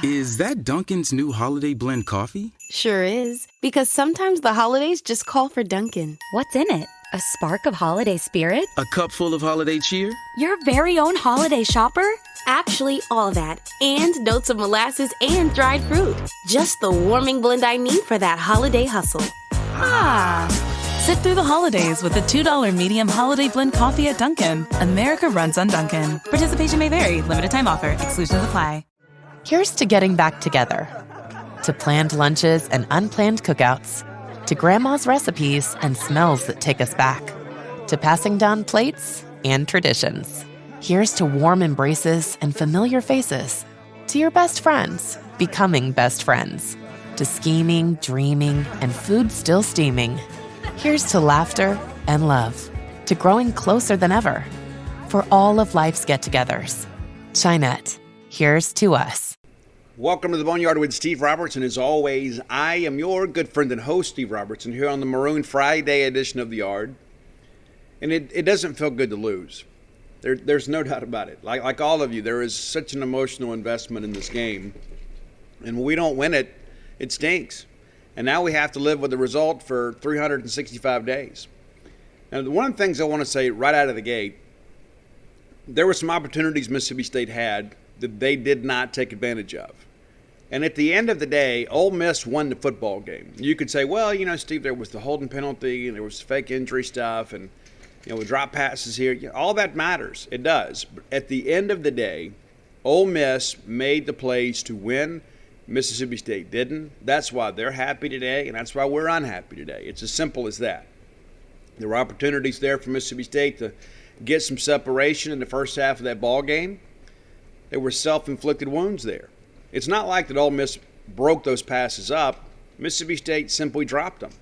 Is that Dunkin's new holiday blend coffee? Sure is. Because sometimes the holidays just call for Dunkin'. What's in it? A spark of holiday spirit? A cup full of holiday cheer? Your very own holiday shopper? Actually, all that. And notes of molasses and dried fruit. Just the warming blend I need for that holiday hustle. Ah. Sit through the holidays with the $2 medium holiday blend coffee at Dunkin'. America runs on Dunkin'. Participation may vary. Limited time offer. Exclusions apply. Here's to getting back together. To planned lunches and unplanned cookouts. To grandma's recipes and smells that take us back. To passing down plates and traditions. Here's to warm embraces and familiar faces. To your best friends, becoming best friends. To scheming, dreaming, and food still steaming. Here's to laughter and love. To growing closer than ever. For all of life's get-togethers. Chinette, here's to us. Welcome to the Boneyard with Steve Robertson. As always, I am your good friend and host, Steve Robertson, here on the Maroon Friday edition of The Yard. And it doesn't feel good to lose. There's no doubt about it. Like all of you, there is such an emotional investment in this game. And when we don't win it, it stinks. And now we have to live with the result for 365 days. Now, one of the things I want to say right out of the gate, there were some opportunities Mississippi State had that they did not take advantage of. And at the end of the day, Ole Miss won the football game. You could say, well, Steve, there was the holding penalty and there was fake injury stuff and, we drop passes here. All that matters. It does. But at the end of the day, Ole Miss made the plays to win. Mississippi State didn't. That's why they're happy today, and that's why we're unhappy today. It's as simple as that. There were opportunities there for Mississippi State to get some separation in the first half of that ball game. There were self-inflicted wounds there. It's not like that Ole Miss broke those passes up. Mississippi State simply dropped them.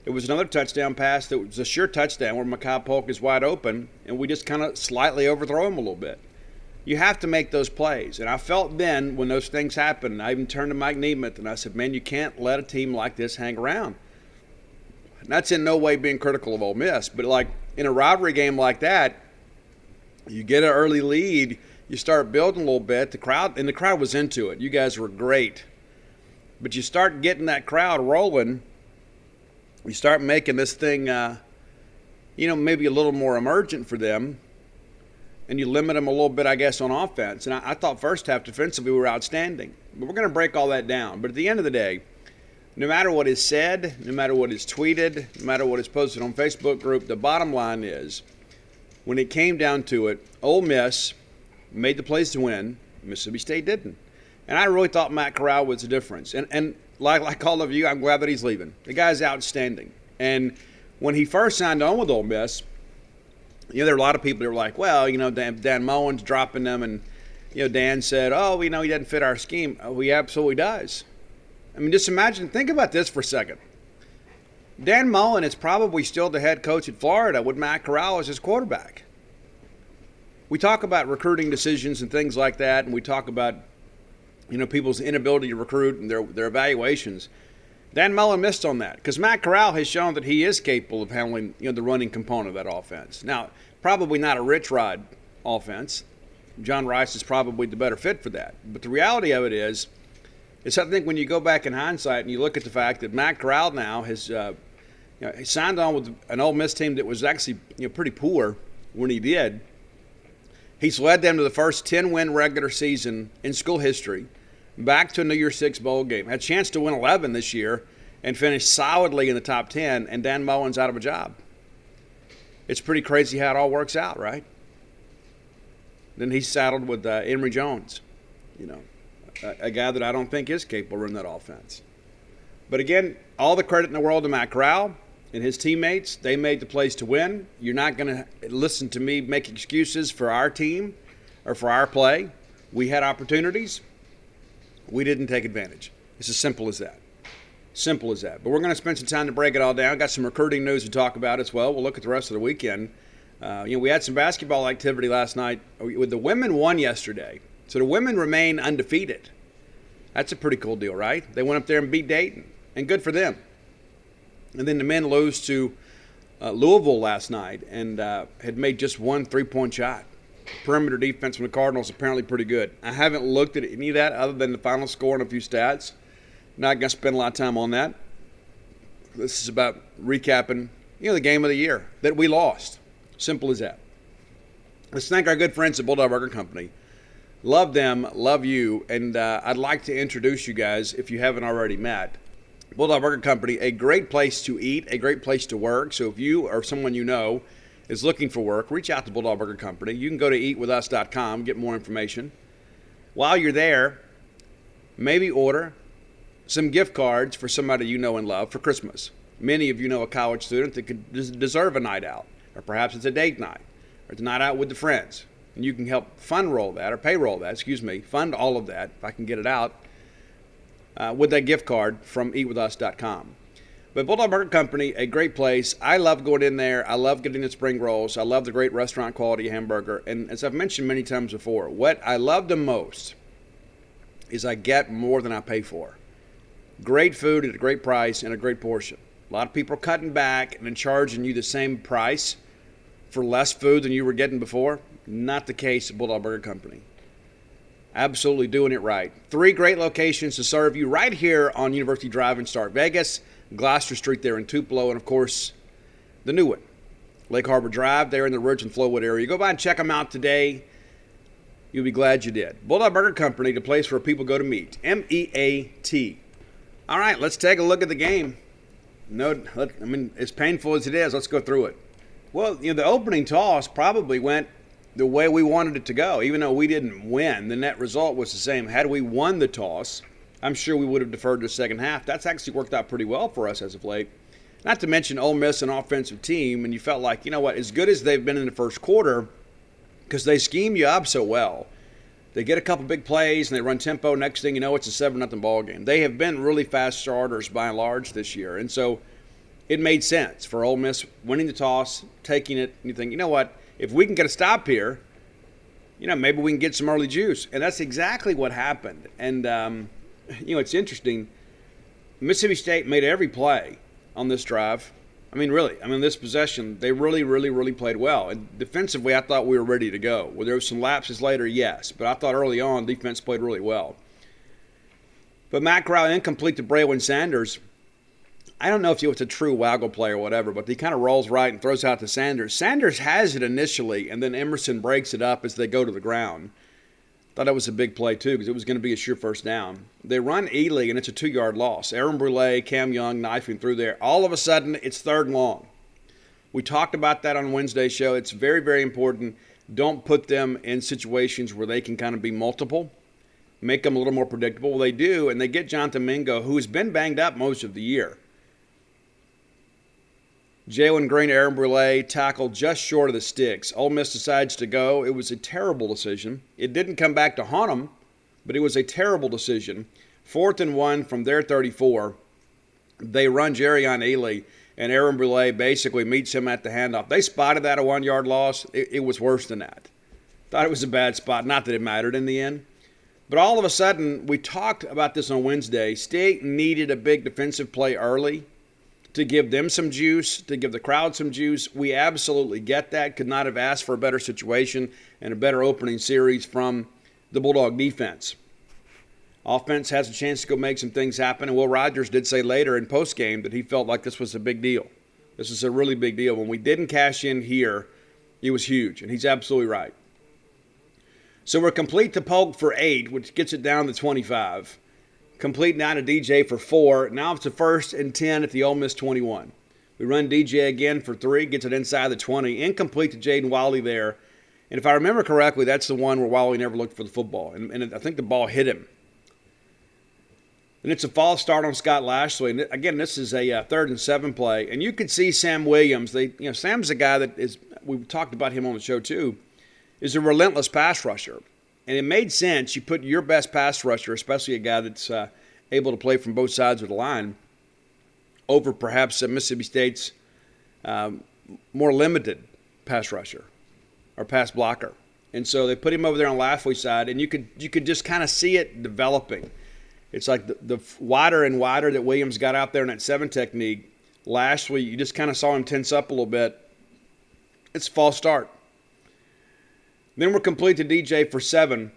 It was another touchdown pass that was a sure touchdown where Mekhi Polk is wide open, and we just kind of slightly overthrow him a little bit. You have to make those plays. And I felt then when those things happened, I even turned to Mike Nemeth and I said, man, you can't let a team like this hang around. And that's in no way being critical of Ole Miss, but like in a rivalry game like that, you get an early lead, you start building a little bit, the crowd was into it. You guys were great. But you start getting that crowd rolling, you start making this thing, maybe a little more emergent for them, and you limit them a little bit, I guess, on offense. And I thought first half defensively we were outstanding. But we're going to break all that down. But at the end of the day, no matter what is said, no matter what is tweeted, no matter what is posted on Facebook group, the bottom line is, when it came down to it, Ole Miss made the plays to win. Mississippi State didn't. And I really thought Matt Corral was the difference. And like all of you, I'm glad that he's leaving. The guy's outstanding. And when he first signed on with Ole Miss, there were a lot of people that were like, well, Dan Mullen's dropping them. And, Dan said, he doesn't fit our scheme. Oh, he absolutely does. I mean, just think about this for a second. Dan Mullen is probably still the head coach at Florida with Matt Corral as his quarterback. We talk about recruiting decisions and things like that, and we talk about, people's inability to recruit and their evaluations. Dan Mullen missed on that because Matt Corral has shown that he is capable of handling, the running component of that offense. Now, probably not a Rich Rod offense. John Rice is probably the better fit for that. But the reality of it is I think when you go back in hindsight and you look at the fact that Matt Corral now has he signed on with an Ole Miss team that was actually pretty poor when he did. He's led them to the first 10-win regular season in school history, back to a New Year's Six bowl game. Had a chance to win 11 this year and finish solidly in the top 10, and Dan Mullen's out of a job. It's pretty crazy how it all works out, right? Then he's saddled with Emory Jones, a guy that I don't think is capable of running that offense. But again, all the credit in the world to Matt Corral and his teammates. They made the plays to win. You're not going to listen to me make excuses for our team or for our play. We had opportunities. We didn't take advantage. It's as simple as that. Simple as that. But we're going to spend some time to break it all down. Got some recruiting news to talk about as well. We'll look at the rest of the weekend. We had some basketball activity last night. The women won yesterday. So the women remain undefeated. That's a pretty cool deal, right? They went up there and beat Dayton, and good for them. And then the men lose to Louisville last night and had made just one three-point shot. perimeter defense from the Cardinals is apparently pretty good. I haven't looked at any of that other than the final score and a few stats. Not going to spend a lot of time on that. This is about recapping, the game of the year that we lost. Simple as that. Let's thank our good friends at Bulldog Burger Company. Love them, love you, and I'd like to introduce you guys, if you haven't already met, Bulldog Burger Company, a great place to eat, a great place to work. So if you or someone you know is looking for work, reach out to Bulldog Burger Company. You can go to eatwithus.com, get more information. While you're there, maybe order some gift cards for somebody you know and love for Christmas. Many of you know a college student that could deserve a night out, or perhaps it's a date night, or it's a night out with the friends. And you can help fund all of that, if I can get it out, with that gift card from eatwithus.com. But Bulldog Burger Company, a great place. I love going in there. I love getting the spring rolls. I love the great restaurant quality hamburger. And as I've mentioned many times before, what I love the most is I get more than I pay for. Great food at a great price and a great portion. A lot of people are cutting back and then charging you the same price for less food than you were getting before. Not the case at Bulldog Burger Company. Absolutely doing it right. 3 great locations to serve you right here on University Drive in Star Vegas, Gloucester Street there in Tupelo, and of course, the new one, Lake Harbor Drive there in the Ridge and Flowwood area. Go by and check them out today. You'll be glad you did. Bulldog Burger Company, the place where people go to meet. M-E-A-T. All right, let's take a look at the game. As painful as it is, let's go through it. Well, the opening toss probably went the way we wanted it to go. Even though we didn't win, the net result was the same. Had we won the toss, I'm sure we would have deferred to the second half. That's actually worked out pretty well for us as of late. Not to mention Ole Miss, an offensive team, and you felt like, as good as they've been in the first quarter, because they scheme you up so well, they get a couple big plays and they run tempo. Next thing you know, it's a 7-0 ball game. They have been really fast starters by and large this year, and so it made sense for Ole Miss winning the toss, taking it, and you think, if we can get a stop here, maybe we can get some early juice. And that's exactly what happened. And, it's interesting. Mississippi State made every play on this drive. This possession, they really, really, really played well. And defensively, I thought we were ready to go. Well, there were some lapses later, yes. But I thought early on, defense played really well. But Matt Corral incomplete to Braylon Sanders. I don't know if he was a true waggle play or whatever, but he kind of rolls right and throws out to Sanders. Sanders has it initially, and then Emerson breaks it up as they go to the ground. Thought that was a big play, too, because it was going to be a sure first down. They run Ely, and it's a 2-yard loss. Aaron Brule, Cam Young knifing through there. All of a sudden, it's 3rd and long. We talked about that on Wednesday's show. It's very, very important. Don't put them in situations where they can kind of be multiple. Make them a little more predictable. Well, they do, and they get Jonathan Mingo, who has been banged up most of the year. Jalen Green, Aaron Brule tackled just short of the sticks. Ole Miss decides to go. It was a terrible decision. It didn't come back to haunt them, but it was a terrible decision. 4th and 1 from their 34. They run Jerrion Ely, and Aaron Brule basically meets him at the handoff. They spotted that a 1-yard loss. It was worse than that. Thought it was a bad spot. Not that it mattered in the end. But all of a sudden, we talked about this on Wednesday. State needed a big defensive play early to give them some juice, to give the crowd some juice. We absolutely get that. Could not have asked for a better situation and a better opening series from the Bulldog defense. Offense has a chance to go make some things happen, and Will Rogers did say later in postgame that he felt like this was a big deal. This is a really big deal. When we didn't cash in here, it was huge, and he's absolutely right. So we're complete to Polk for 8, which gets it down to 25. Complete now to DJ for 4. Now it's a 1st and 10 at the Ole Miss 21. We run DJ again for 3, gets it inside the 20. Incomplete to Jaden Wiley there. And if I remember correctly, that's the one where Wiley never looked for the football. And I think the ball hit him. And it's a false start on Scott Lashley. And again, this is a 3rd and 7 play. And you could see Sam Williams. Sam's a guy that is, we've talked about him on the show too, is a relentless pass rusher. And it made sense. You put your best pass rusher, especially a guy that's able to play from both sides of the line, over perhaps Mississippi State's more limited pass rusher or pass blocker. And so they put him over there on Lashley's side, and you could just kind of see it developing. It's like the wider and wider that Williams got out there in that 7 technique. Lashley, you just kind of saw him tense up a little bit. It's a false start. Then we're complete to DJ for 7.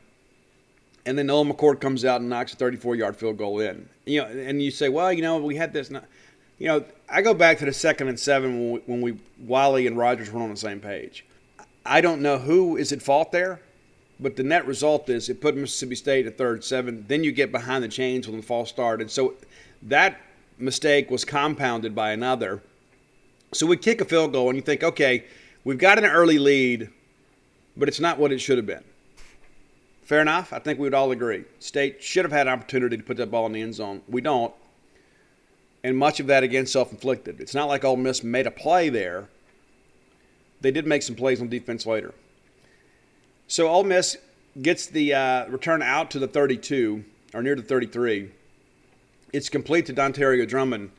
And then Nolan McCord comes out and knocks a 34-yard field goal in. And you say, well, we had this. I go back to the 2nd and 7 when Wiley and Rogers were on the same page. I don't know who is at fault there, but the net result is it put Mississippi State at 3rd, 7. Then you get behind the chains when the false start. And so that mistake was compounded by another. So we kick a field goal, and you think, okay, we've got an early lead, but it's not what it should have been. Fair enough. I think we would all agree. State should have had an opportunity to put that ball in the end zone. We don't. And much of that, again, self-inflicted. It's not like Ole Miss made a play there. They did make some plays on defense later. So Ole Miss gets the return out to the 32, or near the 33. It's complete to Dontario Drummond.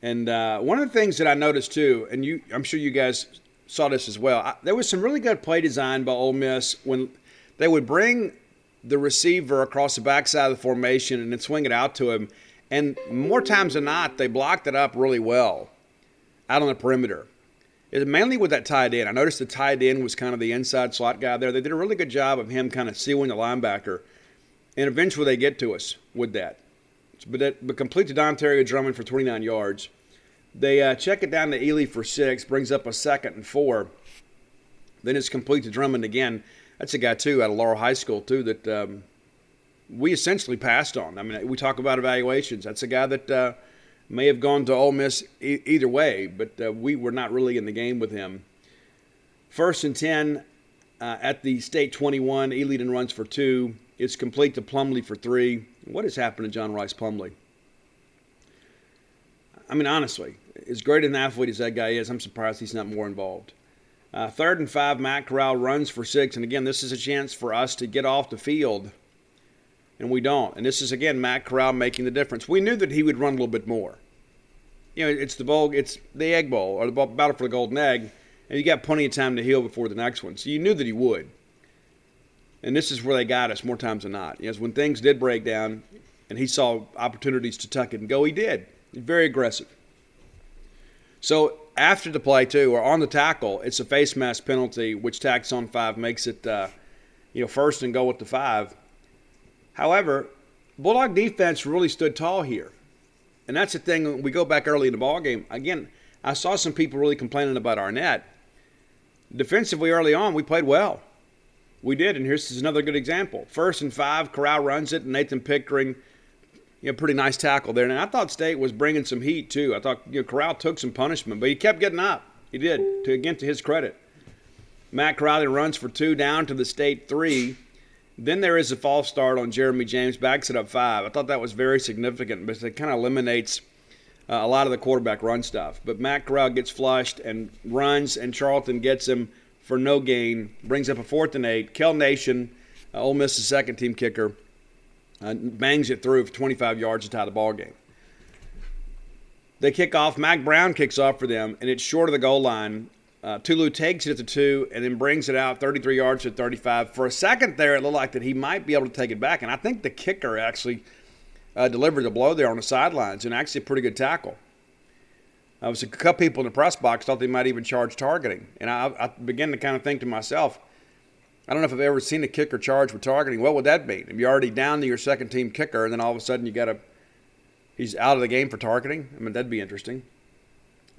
And one of the things that I noticed, too, and I'm sure you guys saw this as well, there was some really good play design by Ole Miss when they would bring the receiver across the backside of the formation and then swing it out to him. And more times than not, they blocked it up really well out on the perimeter. It mainly with that tight end. I noticed the tight end was kind of the inside slot guy there. They did a really good job of him kind of sealing the linebacker. And eventually they get to us with that. But complete to Dontario Drummond for 29 yards. They check it down to Ely for 6, brings up a 2nd and 4. Then it's complete to Drummond again. That's a guy, too, out of Laurel High School, too, that we essentially passed on. I mean, we talk about evaluations. That's a guy that may have gone to Ole Miss either way, but we were not really in the game with him. 1st and 10 at the State 21. Ely then runs for 2. It's complete to Plumlee for 3. What has happened to John Rice Plumlee? I mean, honestly, as great an athlete as that guy is, I'm surprised he's not more involved. 3rd and 5, Matt Corral runs for 6. And, again, this is a chance for us to get off the field, and we don't. And this is, again, Matt Corral making the difference. We knew that he would run a little bit more. It's the Egg Bowl, or the battle for the Golden Egg, and you got plenty of time to heal before the next one. So you knew that he would. And this is where they got us more times than not. When things did break down and he saw opportunities to tuck it and go, he did. He's very aggressive. So after the play, too, or on the tackle, it's a face mask penalty, which tacks on 5, makes it, 1st and goal with the 5. However, Bulldog defense really stood tall here. And that's the thing, when we go back early in the ballgame. Again, I saw some people really complaining about Arnett. Defensively early on, we played well. We did, and here's another good example. 1st and 5, Corral runs it, and Nathan Pickering, pretty nice tackle there. And I thought State was bringing some heat, too. I thought Corral took some punishment, but he kept getting up. He did, to his credit. Matt Corral runs for 2 down to the State 3. Then there is a false start on Jeremy James, backs it up 5. I thought that was very significant because it kind of eliminates a lot of the quarterback run stuff. But Matt Corral gets flushed and runs, and Charlton gets him for no gain, brings up a 4th and 8. Kel Nation, Ole Miss's second-team kicker, bangs it through for 25 yards to tie the ball game. They kick off. Mac Brown kicks off for them, and it's short of the goal line. Tulu takes it at the 2 and then brings it out 33 yards to 35. For a second there, it looked like that he might be able to take it back, and I think the kicker actually delivered the blow there on the sidelines, and actually a pretty good tackle. I was a couple people in the press box thought they might even charge targeting, and I began to kind of think to myself, I don't know if I've ever seen a kicker charged with targeting. What would that mean? If you're already down to your second-team kicker, and then all of a sudden he's out of the game for targeting? I mean, that'd be interesting.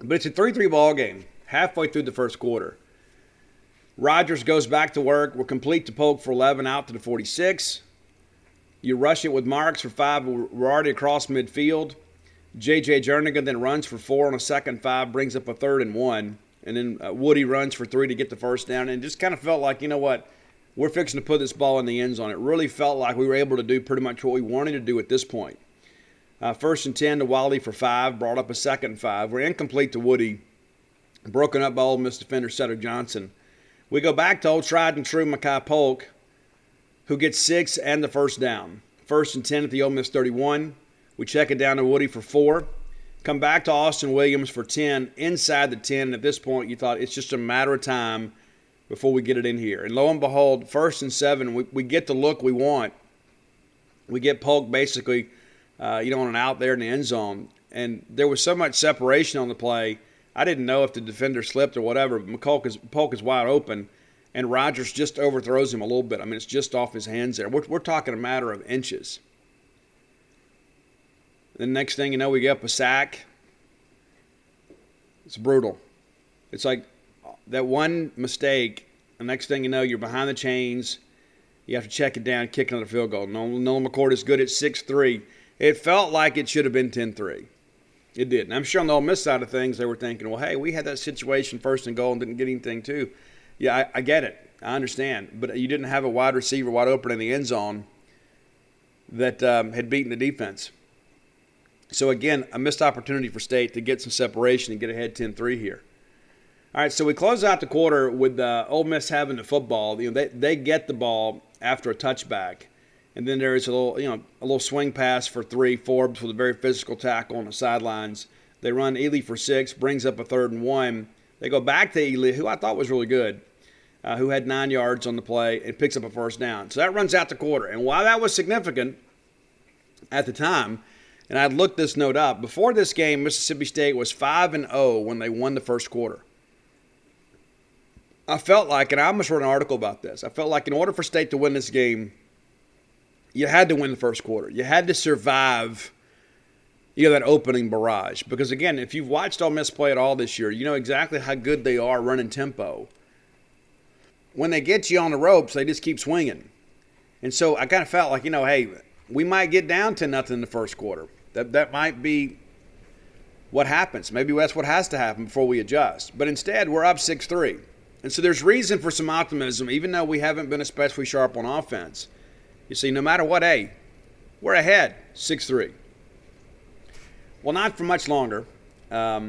But it's a 3-3 ball game, halfway through the first quarter. Rogers goes back to work. We're complete to Polk for 11 out to the 46. You rush it with Marks for 5. We're already across midfield. J.J. Jernigan then runs for 4 on a 2nd 5, brings up a 3rd and 1. And then Woody runs for 3 to get the first down. And it just kind of felt like, you know what, we're fixing to put this ball in the end zone. It really felt like we were able to do pretty much what we wanted to do at this point. 1st and 10 to Wiley for 5, brought up a 2nd and 5. We're incomplete to Woody, broken up by Ole Miss defender Cedric Johnson. We go back to old tried and true Mekhi Polk, who gets 6 and the first down. 1st and 10 at the Ole Miss 31. We check it down to Woody for 4. Come back to Austin Williams for 10, inside the 10. And at this point, you thought it's just a matter of time before we get it in here. And lo and behold, 1st and 7, we get the look we want. We get Polk basically, on an out there in the end zone. And there was so much separation on the play, I didn't know if the defender slipped or whatever. Polk is wide open. and Rodgers just overthrows him a little bit. I mean, it's just off his hands there. We're talking a matter of inches. The next thing you know, we get up a sack. It's brutal. It's like that one mistake, the next thing you know, you're behind the chains. You have to check it down, kick another field goal. Nolan McCord is good at 6'3". It felt like it should have been 10-3. It did. And I'm sure on the Ole Miss side of things, they were thinking, well, hey, we had that situation first and goal and didn't get anything too. Yeah, I get it. I understand. But you didn't have a wide receiver wide open in the end zone that had beaten the defense. So, again, a missed opportunity for State to get some separation and get ahead 10-3 here. All right, so we close out the quarter with Ole Miss having the football. They get the ball after a touchback, and then there is a little swing pass for 3. Forbes with a very physical tackle on the sidelines. They run Ely for 6, brings up a 3rd and 1. They go back to Ely, who I thought was really good, who had 9 yards on the play and picks up a 1st down. So that runs out the quarter. And while that was significant at the time, and I'd looked this note up, before this game, Mississippi State was 5-0 when they won the first quarter. I felt like, and I almost wrote an article about this, I felt like in order for State to win this game, you had to win the first quarter. You had to survive that opening barrage. Because, again, if you've watched Ole Miss play at all this year, you know exactly how good they are running tempo. When they get you on the ropes, they just keep swinging. And so I kind of felt like, hey, we might get down 10-0 in the first quarter. That might be what happens. Maybe that's what has to happen before we adjust. But instead, we're up 6-3. And so there's reason for some optimism, even though we haven't been especially sharp on offense. You see, no matter what, hey, we're ahead 6-3. Well, not for much longer. I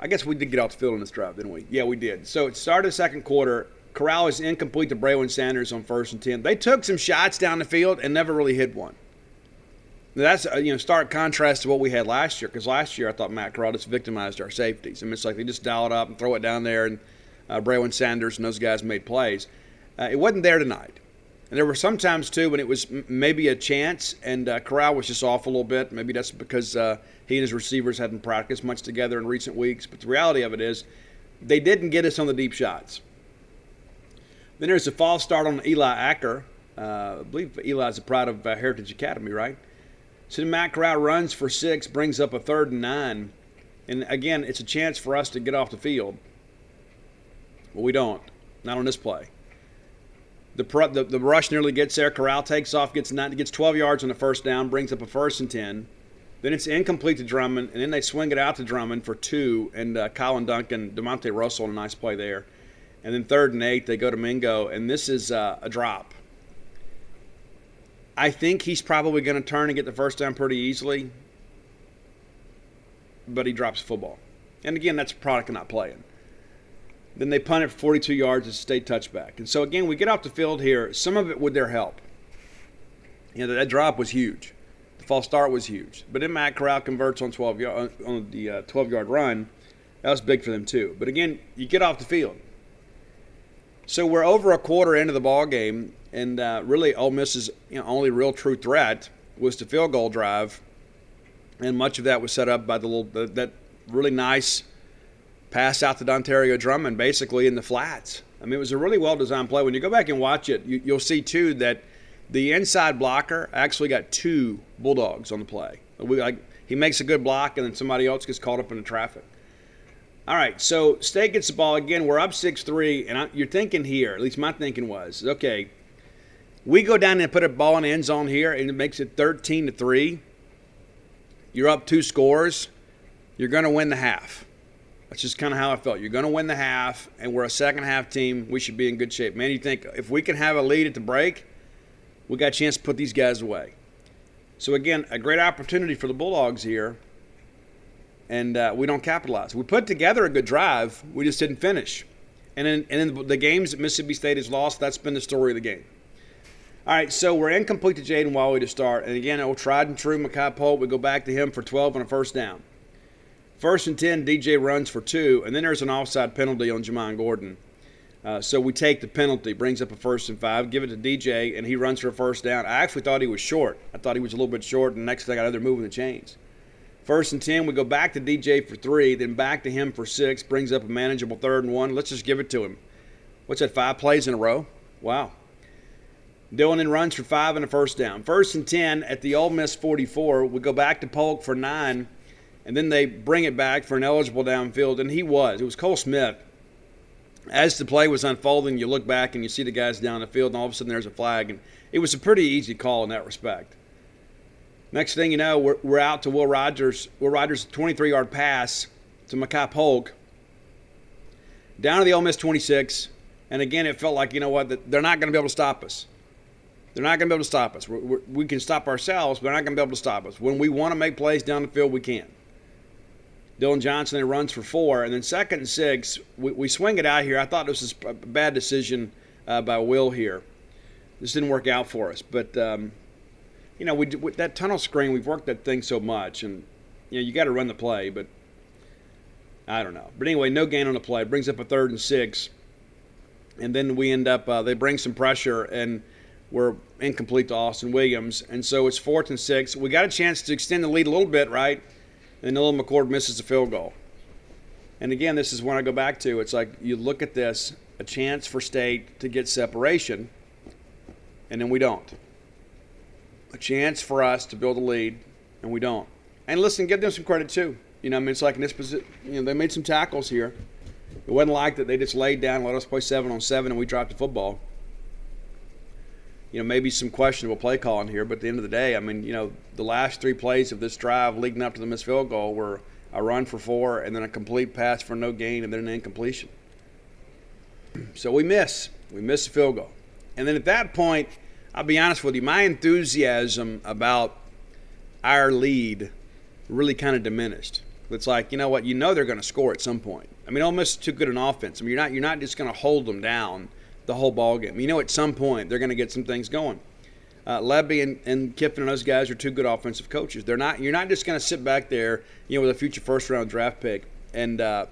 guess we did get off the field in this drive, didn't we? Yeah, we did. So it started the second quarter. Corral is incomplete to Braylon Sanders on 1st and 10. They took some shots down the field and never really hit one. Now that's stark contrast to what we had last year, because last year I thought Matt Corral just victimized our safeties. I mean, it's like they just dial it up and throw it down there, and Braylon Sanders and those guys made plays. It wasn't there tonight. And there were some times, too, when it was maybe a chance, and Corral was just off a little bit. Maybe that's because he and his receivers hadn't practiced much together in recent weeks. But the reality of it is they didn't get us on the deep shots. Then there's a false start on Eli Acker. I believe Eli's a pride of Heritage Academy, right? So then Matt Corral runs for 6, brings up a 3rd and 9. And, again, it's a chance for us to get off the field. Well, we don't. Not on this play. The rush nearly gets there. Corral takes off, gets 12 yards on the 1st down, brings up a 1st and 10. Then it's incomplete to Drummond, and then they swing it out to Drummond for 2, and Colin Duncan, DeMonte Russell, a nice play there. And then 3rd and 8, they go to Mingo, and this is a drop. I think he's probably going to turn and get the 1st down pretty easily, but he drops the football. And, again, that's a product of not playing. Then they punt it for 42 yards. It's a State touchback. And so, again, we get off the field here, some of it with their help. That drop was huge. The false start was huge. But then Matt Corral converts on the 12-yard run. That was big for them, too. But, again, you get off the field. So we're over a quarter into the ball game, and really Ole Miss's only real true threat was the field goal drive, and much of that was set up by that really nice pass out to Ontario Drummond, basically in the flats. I mean, it was a really well-designed play. When you go back and watch it, you'll see too that the inside blocker actually got 2 Bulldogs on the play. He makes a good block, and then somebody else gets caught up in the traffic. All right, so State gets the ball again. We're up 6-3, and you're thinking here, at least my thinking was, okay, we go down and put a ball in the end zone here, and it makes it 13-3. You're up 2 scores. You're going to win the half. That's just kind of how I felt. You're going to win the half, and we're a second-half team. We should be in good shape. Man, you think if we can have a lead at the break, we got a chance to put these guys away. So, again, a great opportunity for the Bulldogs here. And we don't capitalize. We put together a good drive. We just didn't finish. And in the games that Mississippi State has lost, that's been the story of the game. All right, so we're incomplete to Jaden Wally to start. And, again, old tried and true Makai Polk. We go back to him for 12 on a 1st down. 1st and 10, DJ runs for 2. And then there's an offside penalty on Jamon Gordon. So we take the penalty, brings up a 1st and 5, give it to DJ, and he runs for a 1st down. I actually thought he was short. I thought he was a little bit short, and the next thing I know, they're moving the chains. 1st and 10, we go back to DJ for 3, then back to him for 6, brings up a manageable 3rd and 1. Let's just give it to him. What's that, 5 plays in a row? Wow. Dillon then runs for 5 and a first down. 1st and 10 at the Ole Miss 44. We go back to Polk for 9, and then they bring it back for an eligible downfield, and it was Cole Smith. As the play was unfolding, you look back and you see the guys down the field, and all of a sudden there's a flag, and it was a pretty easy call in that respect. Next thing you know, we're out to Will Rogers. Will Rogers' 23-yard pass to Mekhi Polk. Down to the Ole Miss 26, and again it felt like, you know what, they're not going to be able to stop us. They're not going to be able to stop us. We can stop ourselves, but they're not going to be able to stop us. When we want to make plays down the field, we can. Dylan Johnson then runs for 4, and then 2nd and 6, we swing it out here. I thought this was a bad decision by Will here. This didn't work out for us, but with that tunnel screen, we've worked that thing so much, and you got to run the play, but I don't know. But anyway, no gain on the play. It brings up a 3rd and 6, and then we end up they bring some pressure, and we're incomplete to Austin Williams, and so it's 4th and 6. We got a chance to extend the lead a little bit, right? And Nolan McCord misses a field goal. And again, this is when I go back to, it's like you look at this, a chance for State to get separation, and then we don't. A chance for us to build a lead, and we don't. And listen, give them some credit too. It's like in this position, they made some tackles here. It wasn't like that they just laid down and let us play 7-on-7 and we dropped the football. Maybe some questionable play calling here, but at the end of the day, the last 3 plays of this drive leading up to the missed field goal were a run for 4 and then a complete pass for no gain and then an incompletion. So we miss the field goal. And then at that point, I'll be honest with you, my enthusiasm about our lead really kind of diminished. It's like, you know what, they're going to score at some point. Ole Miss is too good an offense. You're not just going to hold them down the whole ball game. At some point they're going to get some things going. Levy and Kiffin and those guys are two good offensive coaches. You're not just going to sit back there, with a future first-round draft pick and then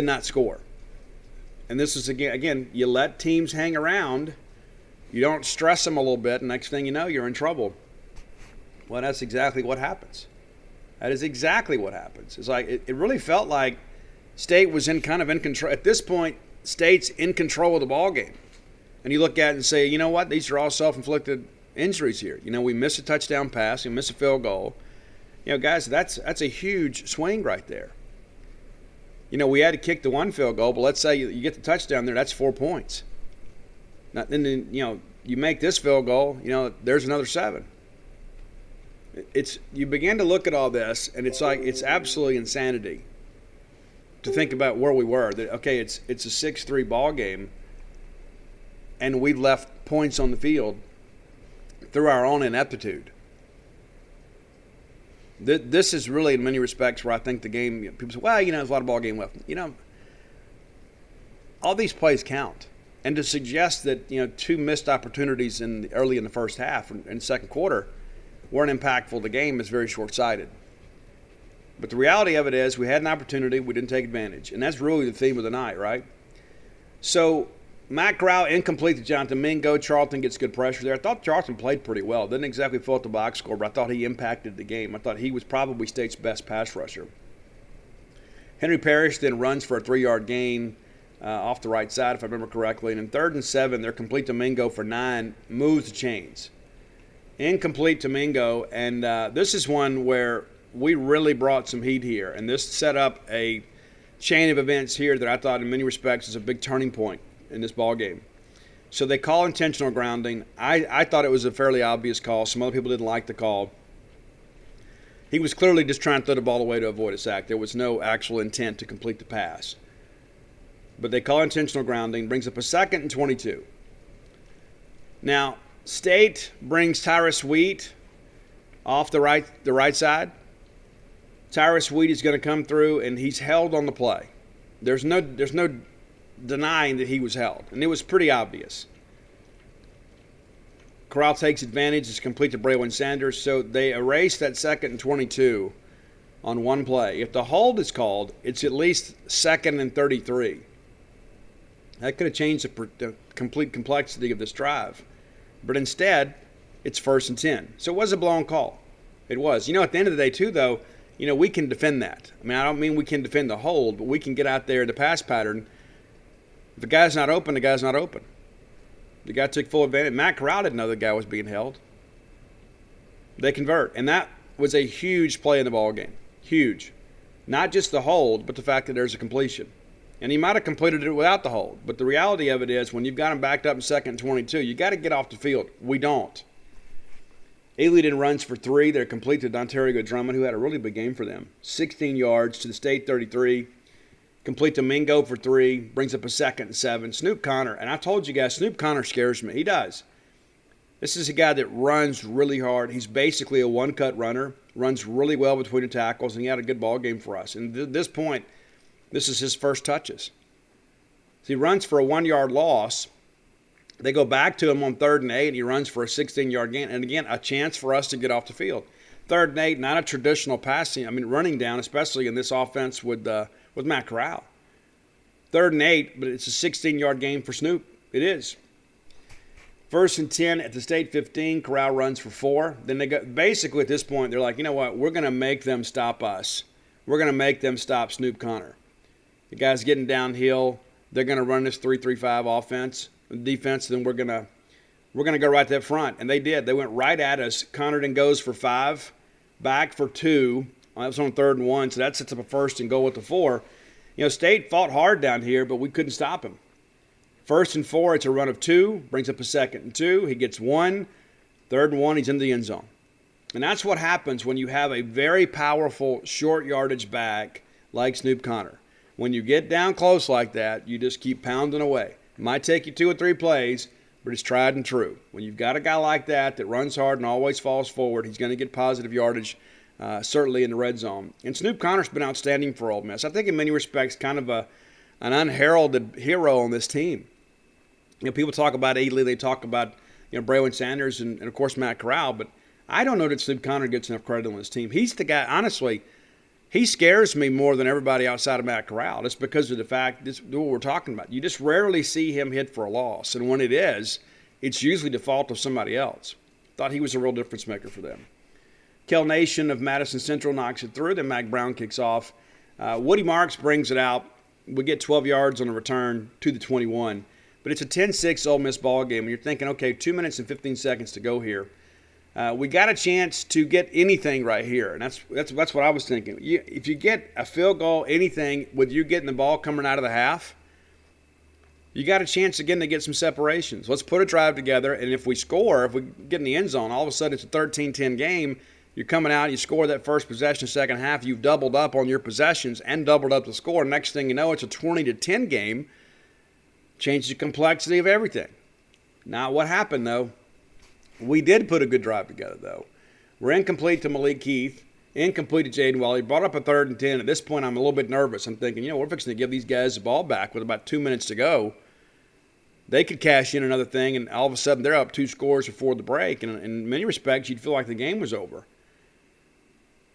not score. And this is again, you let teams hang around, you don't stress them a little bit, and next thing you know, you're in trouble. Well, that's exactly what happens. That is exactly what happens. It's like it really felt like State was in control at this point. State's in control of the ball game. And you look at it and say, you know what, these are all self-inflicted injuries here. We miss a touchdown pass, we miss a field goal. Guys, that's a huge swing right there. We had to kick the 1 field goal, but let's say you get the touchdown there, that's 4 points. Now, then you make this field goal, there's another 7. You begin to look at all this, and it's like it's absolutely insanity to think about where we were. That okay, it's a 6-3 ball game, and we left points on the field through our own ineptitude. This is really, in many respects, where I think the game. People say, "Well, there's a lot of ball game left." All these plays count, and to suggest that 2 missed opportunities early in the first half and second quarter weren't impactful to the game is very short-sighted. But the reality of it is we had an opportunity, we didn't take advantage. And that's really the theme of the night, right? So Matt Corral incomplete to Jonathan Mingo. Charlton gets good pressure there. I thought Charlton played pretty well. Didn't exactly fill out the box score, but I thought he impacted the game. I thought he was probably State's best pass rusher. Henry Parrish then runs for a 3-yard gain off the right side, if I remember correctly. And in 3rd and 7, they're complete to Mingo for 9, moves the chains. Incomplete to Mingo, and this is one where we really brought some heat here, and this set up a chain of events here that I thought in many respects is a big turning point in this ball game. So they call intentional grounding. I thought it was a fairly obvious call. Some other people didn't like the call. He was clearly just trying to throw the ball away to avoid a sack. There was no actual intent to complete the pass. But they call intentional grounding, brings up a 2nd and 22. Now, State brings Tyrus Wheat off the right side. Tyrus Wheat is going to come through, and he's held on the play. There's no denying that he was held, and it was pretty obvious. Corral takes advantage. It's complete to Braylon Sanders, so they erase that 2nd and 22 on one play. If the hold is called, it's at least 2nd and 33. That could have changed the complete complexity of this drive. But instead, it's 1st and 10. So it was a blown call. It was. At the end of the day, too, though, we can defend that. I mean, I don't mean we can defend the hold, but we can get out there in the pass pattern. If the guy's not open, the guy's not open. The guy took full advantage. Matt Corral didn't know the guy was being held. They convert. And that was a huge play in the ball game. Huge. Not just the hold, but the fact that there's a completion. And he might have completed it without the hold. But the reality of it is, when you've got him backed up in 2nd and 22, you got to get off the field. We don't. Ely didn't runs for 3. They're complete to Dontario Drummond, who had a really big game for them. 16 yards to the State 33. Complete to Mingo for 3. Brings up a 2nd and 7. Snoop Connor, and I told you guys, Snoop Connor scares me. He does. This is a guy that runs really hard. He's basically a one-cut runner. Runs really well between the tackles, and he had a good ball game for us. And at this point, this is his first touches. So he runs for a 1-yard loss. They go back to him on 3rd and 8, and he runs for a 16-yard gain. And again, a chance for us to get off the field. 3rd and 8, not a traditional running down, especially in this offense with Matt Corral. 3rd and 8, but it's a 16-yard gain for Snoop. It is. 1st and 10 at the State 15. Corral runs for 4. Then they go, basically at this point, they're like, you know what? We're going to make them stop us. We're going to make them stop Snoop Connor. The guy's getting downhill. They're going to run this 3-3-5 offense. Defense, then we're gonna go right to that front, and they did. They went right at us. Connerton goes for 5, back for 2. That was on 3rd and 1, so that sets up a 1st and goal with the 4. State fought hard down here, but we couldn't stop him. 1st and 4, it's a run of 2, brings up a 2nd and 2. He gets 1, 3rd and 1, he's in the end zone, and that's what happens when you have a very powerful short yardage back like Snoop Connor. When you get down close like that, you just keep pounding away. It might take you 2 or 3 plays, but it's tried and true. When you've got a guy like that runs hard and always falls forward, he's going to get positive yardage, certainly in the red zone. And Snoop Connor's been outstanding for Ole Miss. I think in many respects kind of an unheralded hero on this team. People talk about Ely, they talk about Braylon Sanders and of course Matt Corral, but I don't know that Snoop Connor gets enough credit on this team. He's the guy, honestly. He scares me more than everybody outside of Matt Corral. Just because of the fact, this is what we're talking about. You just rarely see him hit for a loss. And when it is, it's usually the fault of somebody else. Thought he was a real difference maker for them. Kel Nation of Madison Central knocks it through. Then Mac Brown kicks off. Woody Marks brings it out. We get 12 yards on the return to the 21. But it's a 10-6 Ole Miss ball game. And you're thinking, okay, 2 minutes and 15 seconds to go here. We got a chance to get anything right here, and that's what I was thinking. If you get a field goal, anything, with you getting the ball coming out of the half, you got a chance again to get some separations. Let's put a drive together, and if we score, if we get in the end zone, all of a sudden it's a 13-10 game. You're coming out, you score that first possession, second half, you've doubled up on your possessions and doubled up the score. Next thing you know, it's a 20-10 game. Changes the complexity of everything. Not what happened, though. We did put a good drive together, though. We're incomplete to Malik Keith, incomplete to Jaden Wally. Brought up a 3rd and 10. At this point, I'm a little bit nervous. I'm thinking, we're fixing to give these guys the ball back with about 2 minutes to go. They could cash in another thing, and all of a sudden they're up 2 scores before the break. And in many respects, you'd feel like the game was over.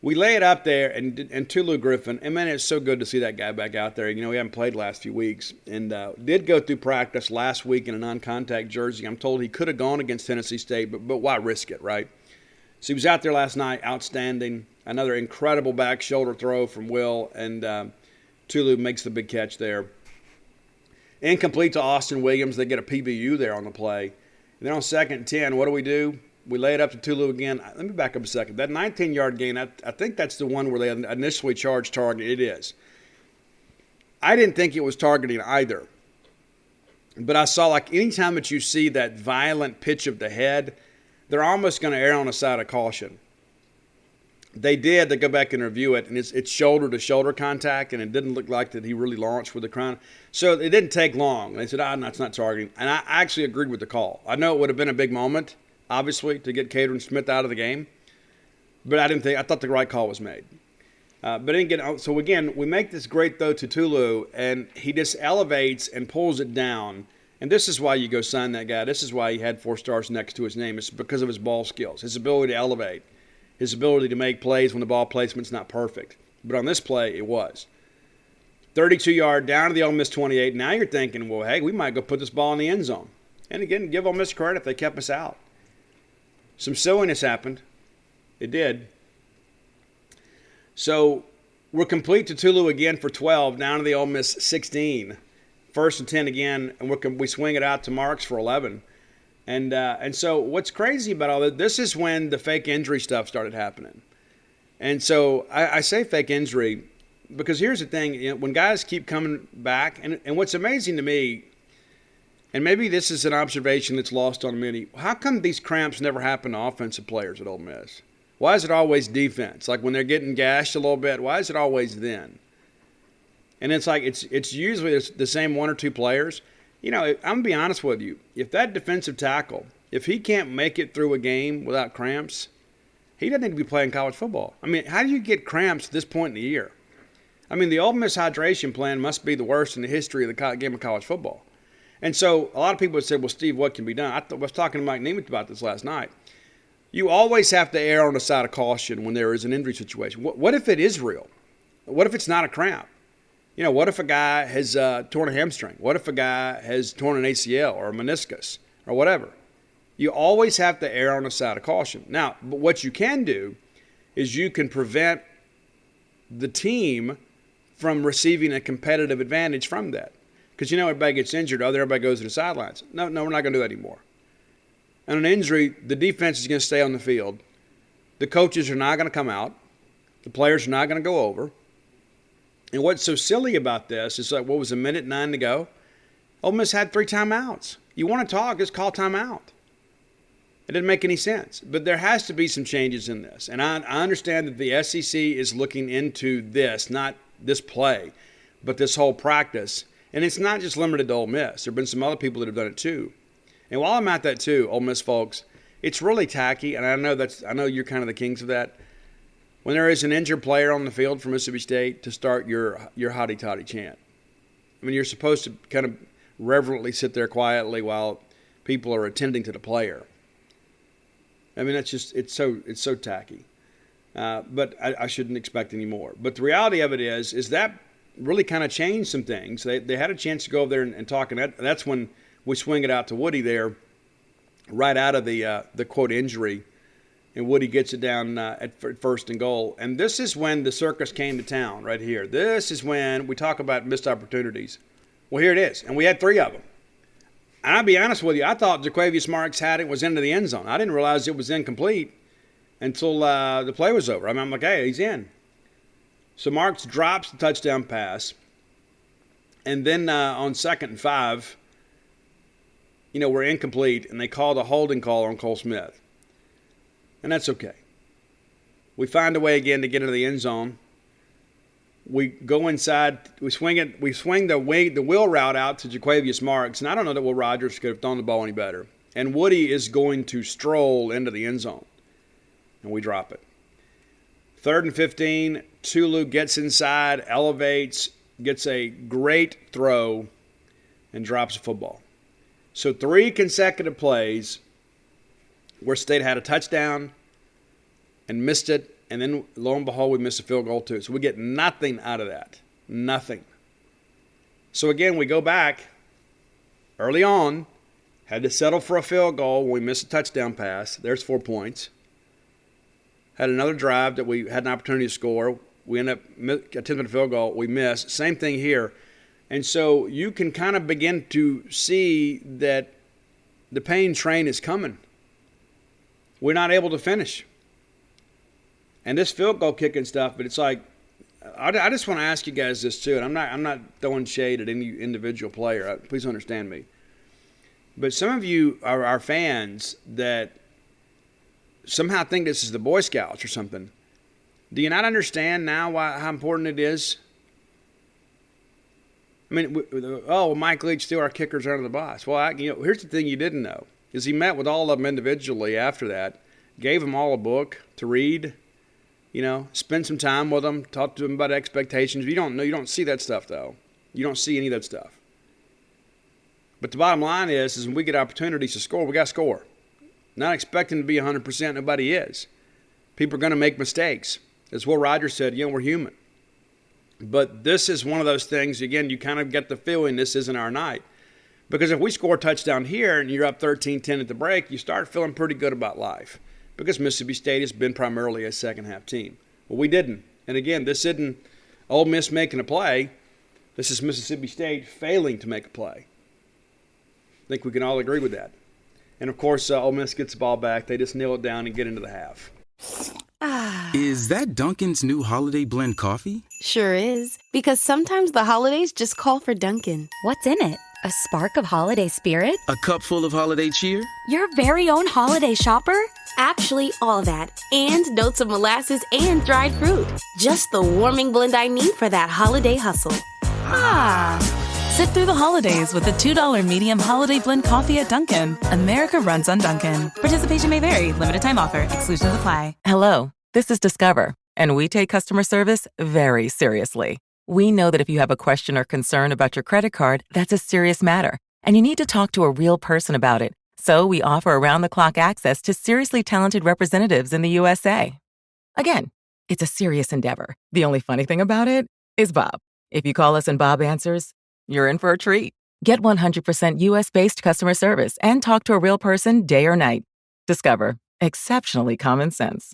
We lay it up there, and Tulu Griffin, and man, it's so good to see that guy back out there. We haven't played the last few weeks, and did go through practice last week in a non-contact jersey. I'm told he could have gone against Tennessee State, but why risk it, right? So he was out there last night, outstanding. Another incredible back shoulder throw from Will, and Tulu makes the big catch there. Incomplete to Austin Williams. They get a PBU there on the play. And then on 2nd and 10, what do? We lay it up to Tulu again. Let me back up a second. That 19-yard gain, I think that's the one where they initially charged target. It is. I didn't think it was targeting either. But I saw, anytime that you see that violent pitch of the head, they're almost going to err on the side of caution. They did. They go back and review it, and it's shoulder-to-shoulder contact, and it didn't look like that he really launched with the crown. So it didn't take long. They said, no, it's not targeting. And I actually agreed with the call. I know it would have been a big moment, obviously, to get Caden Smith out of the game. But I thought the right call was made. But didn't get. So again, we make this great throw to Tulu, and he just elevates and pulls it down. And this is why you go sign that guy. This is why he had 4 stars next to his name. It's because of his ball skills, his ability to elevate, his ability to make plays when the ball placement's not perfect. But on this play, it was. 32-yard down to the Ole Miss 28. Now you're thinking, well, hey, we might go put this ball in the end zone. And again, give Ole Miss credit if they kept us out. Some silliness happened. It did. So we're complete to Tulu again for 12, down to the Ole Miss 16. 1st and 10 again, and we swing it out to Marks for 11. And so what's crazy about all that, this is when the fake injury stuff started happening. And so I say fake injury because here's the thing. When guys keep coming back, and what's amazing to me, and maybe this is an observation that's lost on many, how come these cramps never happen to offensive players at Ole Miss? Why is it always defense? Like when they're getting gashed a little bit, why is it always then? And it's like it's usually the same one or two players. I'm going to be honest with you. If that defensive tackle, if he can't make it through a game without cramps, he doesn't need to be playing college football. I mean, how do you get cramps at this point in the year? I mean, the Ole Miss hydration plan must be the worst in the history of the game of college football. And so a lot of people have said, well, Steve, what can be done? I was talking to Mike Nemeth about this last night. You always have to err on the side of caution when there is an injury situation. What if it is real? What if it's not a cramp? What if a guy has torn a hamstring? What if a guy has torn an ACL or a meniscus or whatever? You always have to err on the side of caution. Now, but what you can do is you can prevent the team from receiving a competitive advantage from that. Because, everybody gets injured. Everybody goes to the sidelines. No, we're not going to do that anymore. And an injury, the defense is going to stay on the field. The coaches are not going to come out. The players are not going to go over. And what's so silly about this is like, what was a minute 9 to go? Ole Miss had 3 timeouts. You want to talk, just call timeout. It didn't make any sense. But there has to be some changes in this. And I understand that the SEC is looking into this, not this play, but this whole practice. And it's not just limited to Ole Miss. There have been some other people that have done it too. And while I'm at that too, Ole Miss folks, it's really tacky, and I know you're kind of the kings of that. When there is an injured player on the field for Mississippi State, to start your hotty-totty chant. I mean, you're supposed to kind of reverently sit there quietly while people are attending to the player. I mean, it's so tacky. But I shouldn't expect any more. But the reality of it is that really kind of changed some things. They had a chance to go over there and talk, and that's when we swing it out to Woody there, right out of the quote injury. And Woody gets it down at 1st and goal. And this is when the circus came to town right here. This is when we talk about missed opportunities. Well, here it is. And we had 3 of them. And I'll be honest with you, I thought Jaquavius Marks had it, was into the end zone. I didn't realize it was incomplete until the play was over. I mean, I'm like, hey, he's in. So Marks drops the touchdown pass. And then on 2nd and 5, we're incomplete. And they called a holding call on Cole Smith. And that's okay. We find a way again to get into the end zone. We go inside. We swing the wheel route out to Jaquavius Marks. And I don't know that Will Rogers could have thrown the ball any better. And Woody is going to stroll into the end zone. And we drop it. 3rd and 15. Tulu gets inside, elevates, gets a great throw, and drops a football. So 3 consecutive plays where State had a touchdown and missed it, and then lo and behold, we missed a field goal too. So we get nothing out of that. Nothing. So again, we go back early on, had to settle for a field goal when we missed a touchdown pass. There's 4 points. Had another drive that we had an opportunity to score. We end up attempting a field goal. We miss. Same thing here. And so you can kind of begin to see that the pain train is coming. We're not able to finish. And this field goal kicking stuff, but it's like, I just want to ask you guys this too, and I'm not throwing shade at any individual player. Please understand me. But some of you are fans that somehow think this is the Boy Scouts or something. Do you not understand now how important it is? I mean, Mike Leach threw our kickers under the bus. Well, here's the thing you didn't know. Is he met with all of them individually after that, gave them all a book to read, spend some time with them, talk to them about expectations. You don't see that stuff, though. You don't see any of that stuff. But the bottom line is when we get opportunities to score, we got to score. Not expecting to be 100%, nobody is. People are going to make mistakes. As Will Rogers said, we're human. But this is one of those things, again, you kind of get the feeling this isn't our night. Because if we score a touchdown here and you're up 13-10 at the break, you start feeling pretty good about life. Because Mississippi State has been primarily a second-half team. Well, we didn't. And again, this isn't Ole Miss making a play. This is Mississippi State failing to make a play. I think we can all agree with that. And, of course, Ole Miss gets the ball back. They just kneel it down and get into the half. Is that Dunkin's new holiday blend coffee? Sure is. Because sometimes the holidays just call for Dunkin'. What's in it? A spark of holiday spirit? A cup full of holiday cheer? Your very own holiday shopper? Actually, all that. And notes of molasses and dried fruit. Just the warming blend I need for that holiday hustle. Sit through the holidays with the $2 medium holiday blend coffee at Dunkin'. America runs on Dunkin'. Participation may vary. Limited time offer. Exclusions apply. Hello, this is Discover, and we take customer service very seriously. We know that if you have a question or concern about your credit card, that's a serious matter, and you need to talk to a real person about it. So we offer around-the-clock access to seriously talented representatives in the USA. Again, it's a serious endeavor. The only funny thing about it is Bob. If you call us and Bob answers, you're in for a treat. Get 100% US-based customer service and talk to a real person day or night. Discover. Exceptionally common sense.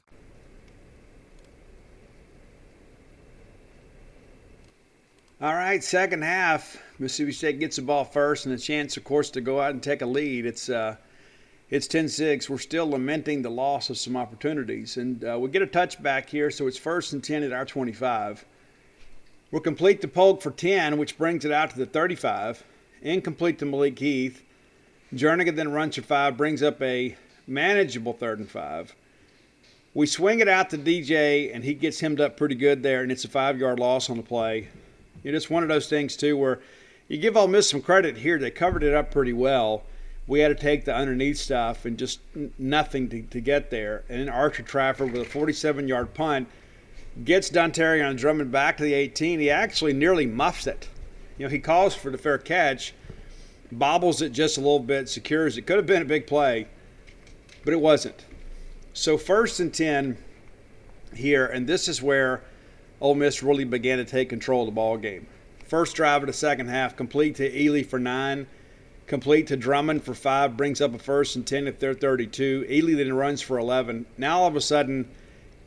All right, second half. Mississippi State gets the ball first and a chance, of course, to go out and take a lead. It's 10-6. We're still lamenting the loss of some opportunities. And we get a touchback here, so it's 1st and 10 at our 25. We'll complete the poke for 10, which brings it out to the 35. Incomplete to Malik Heath. Jernigan then runs for 5, brings up a manageable 3rd and 5. We swing it out to DJ, and he gets hemmed up pretty good there, and it's a 5-yard loss on the play. It's one of those things, too, where you give Ole Miss some credit here. They covered it up pretty well. We had to take the underneath stuff and just nothing to get there. And then Archer Trafford with a 47-yard punt gets Dontario Drummond back to the 18. He actually nearly muffs it. He calls for the fair catch, bobbles it just a little bit, secures it. Could have been a big play, but it wasn't. So 1st and 10 here, and this is where Ole Miss really began to take control of the ball game. First drive of the second half, complete to Ely for 9, complete to Drummond for 5, brings up a 1st and 10 at their 32. Ely then runs for 11. Now all of a sudden,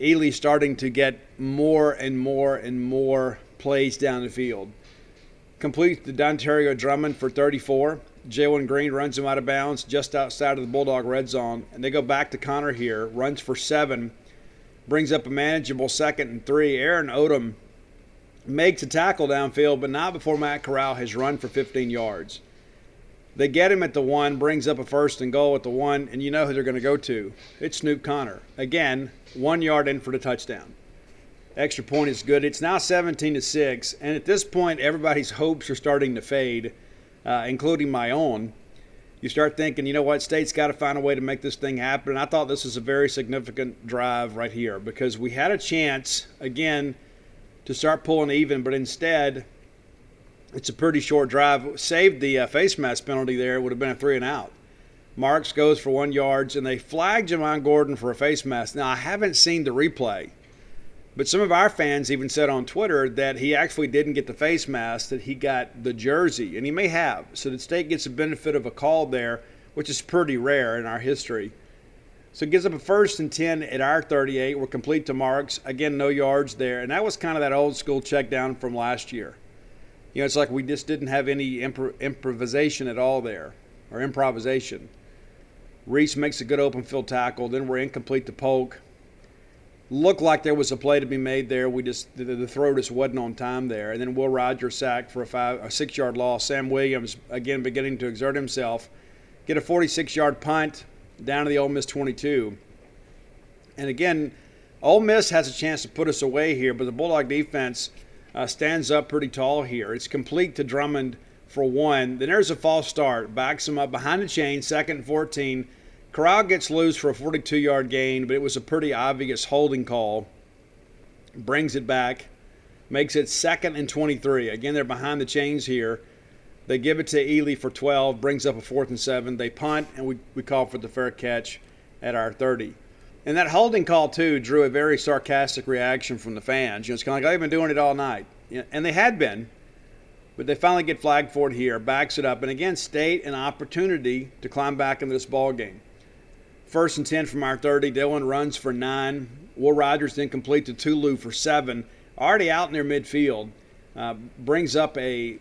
Ely's starting to get more and more and more plays down the field. Complete to Dontario Drummond for 34. Jalen Green runs him out of bounds just outside of the Bulldog red zone. And they go back to Connor here, runs for 7, brings up a manageable 2nd and 3. Aaron Odom makes a tackle downfield, but not before Matt Corral has run for 15 yards. They get him at the 1, brings up a 1st and goal at the 1, and you know who they're going to go to. It's Snoop Connor. Again, 1 yard in for the touchdown. Extra point is good. It's now 17-6, and at this point, everybody's hopes are starting to fade, including my own. You start thinking, you know what, State's got to find a way to make this thing happen. And I thought this was a very significant drive right here because we had a chance, again, to start pulling even, but instead it's a pretty short drive. Saved the face mask penalty there. It would have been a 3 and out. Marks goes for 1 yard, and they flag Jamon Gordon for a face mask. Now, I haven't seen the replay, but some of our fans even said on Twitter that he actually didn't get the face mask, that he got the jersey, and he may have. So the State gets the benefit of a call there, which is pretty rare in our history. So it gives up a 1st and 10 at our 38. We're complete to Marks. Again, no yards there. And that was kind of that old school check down from last year. It's like we just didn't have any improvisation at all there, or improvisation. Reese makes a good open field tackle. Then we're incomplete to Polk. Looked like there was a play to be made there. The throw just wasn't on time there. And then Will Rogers sacked for a 6-yard loss. Sam Williams, again, beginning to exert himself. Get a 46-yard punt down to the Ole Miss 22. And again, Ole Miss has a chance to put us away here, but the Bulldog defense stands up pretty tall here. It's complete to Drummond for 1. Then there's a false start. Backs him up behind the chain, 2nd and 14. Corral gets loose for a 42-yard gain, but it was a pretty obvious holding call. Brings it back, makes it 2nd and 23. Again, they're behind the chains here. They give it to Ely for 12, brings up a 4th and 7. They punt, and we call for the fair catch at our 30. And that holding call, too, drew a very sarcastic reaction from the fans. It's kind of like, they've been doing it all night. And they had been, but they finally get flagged for it here, backs it up. And again, State an opportunity to climb back into this ball game. First and 10 from our 30. Dillon runs for 9. Will Rogers then complete to Tulu for 7. Already out in their midfield. Brings up it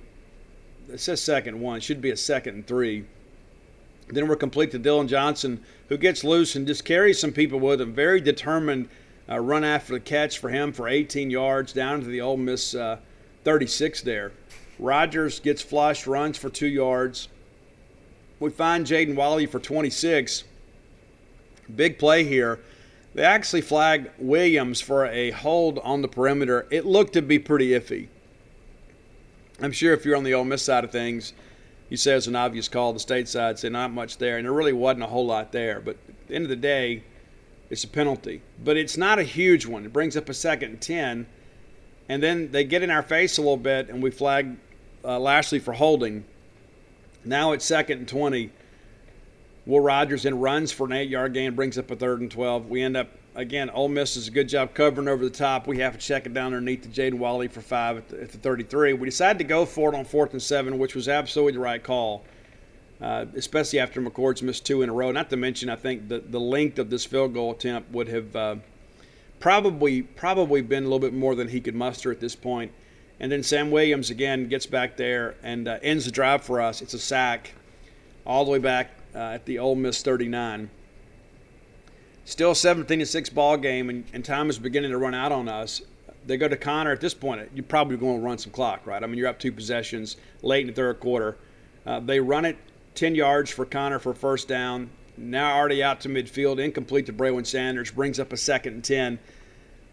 says second 1. It should be a second and 3. Then we're complete to Dylan Johnson, who gets loose and just carries some people with him. Very determined run after the catch for him for 18 yards down to the Ole Miss 36 there. Rogers gets flushed, runs for 2 yards. We find Jaden Wally for 26. Big play here. They actually flagged Williams for a hold on the perimeter. It looked to be pretty iffy. I'm sure if you're on the Ole Miss side of things, you say it's an obvious call. The state side said not much there, and there really wasn't a whole lot there. But at the end of the day, it's a penalty. But it's not a huge one. It brings up a second and 10. And then they get in our face a little bit, and we flag Lashley for holding. Now it's second and 20. Will Rogers then runs for an 8-yard gain, brings up a third and 12. We end up, again, Ole Miss does a good job covering over the top. We have to check it down underneath to Jaden Wally for 5 at the 33. We decided to go for it on 4th and 7, which was absolutely the right call, especially after McCord's missed 2 in a row. Not to mention, I think the length of this field goal attempt would have probably been a little bit more than he could muster at this point. And then Sam Williams, again, gets back there and ends the drive for us. It's a sack all the way back at the Ole Miss 39. Still 17-6 ball game, and time is beginning to run out on us. They go to Connor. At this point, you're probably going to run some clock, right? I mean, you're up 2 possessions late in the third quarter. They run it 10 yards for Connor for first down. Now already out to midfield, incomplete to Braylon Sanders, brings up a second and 10.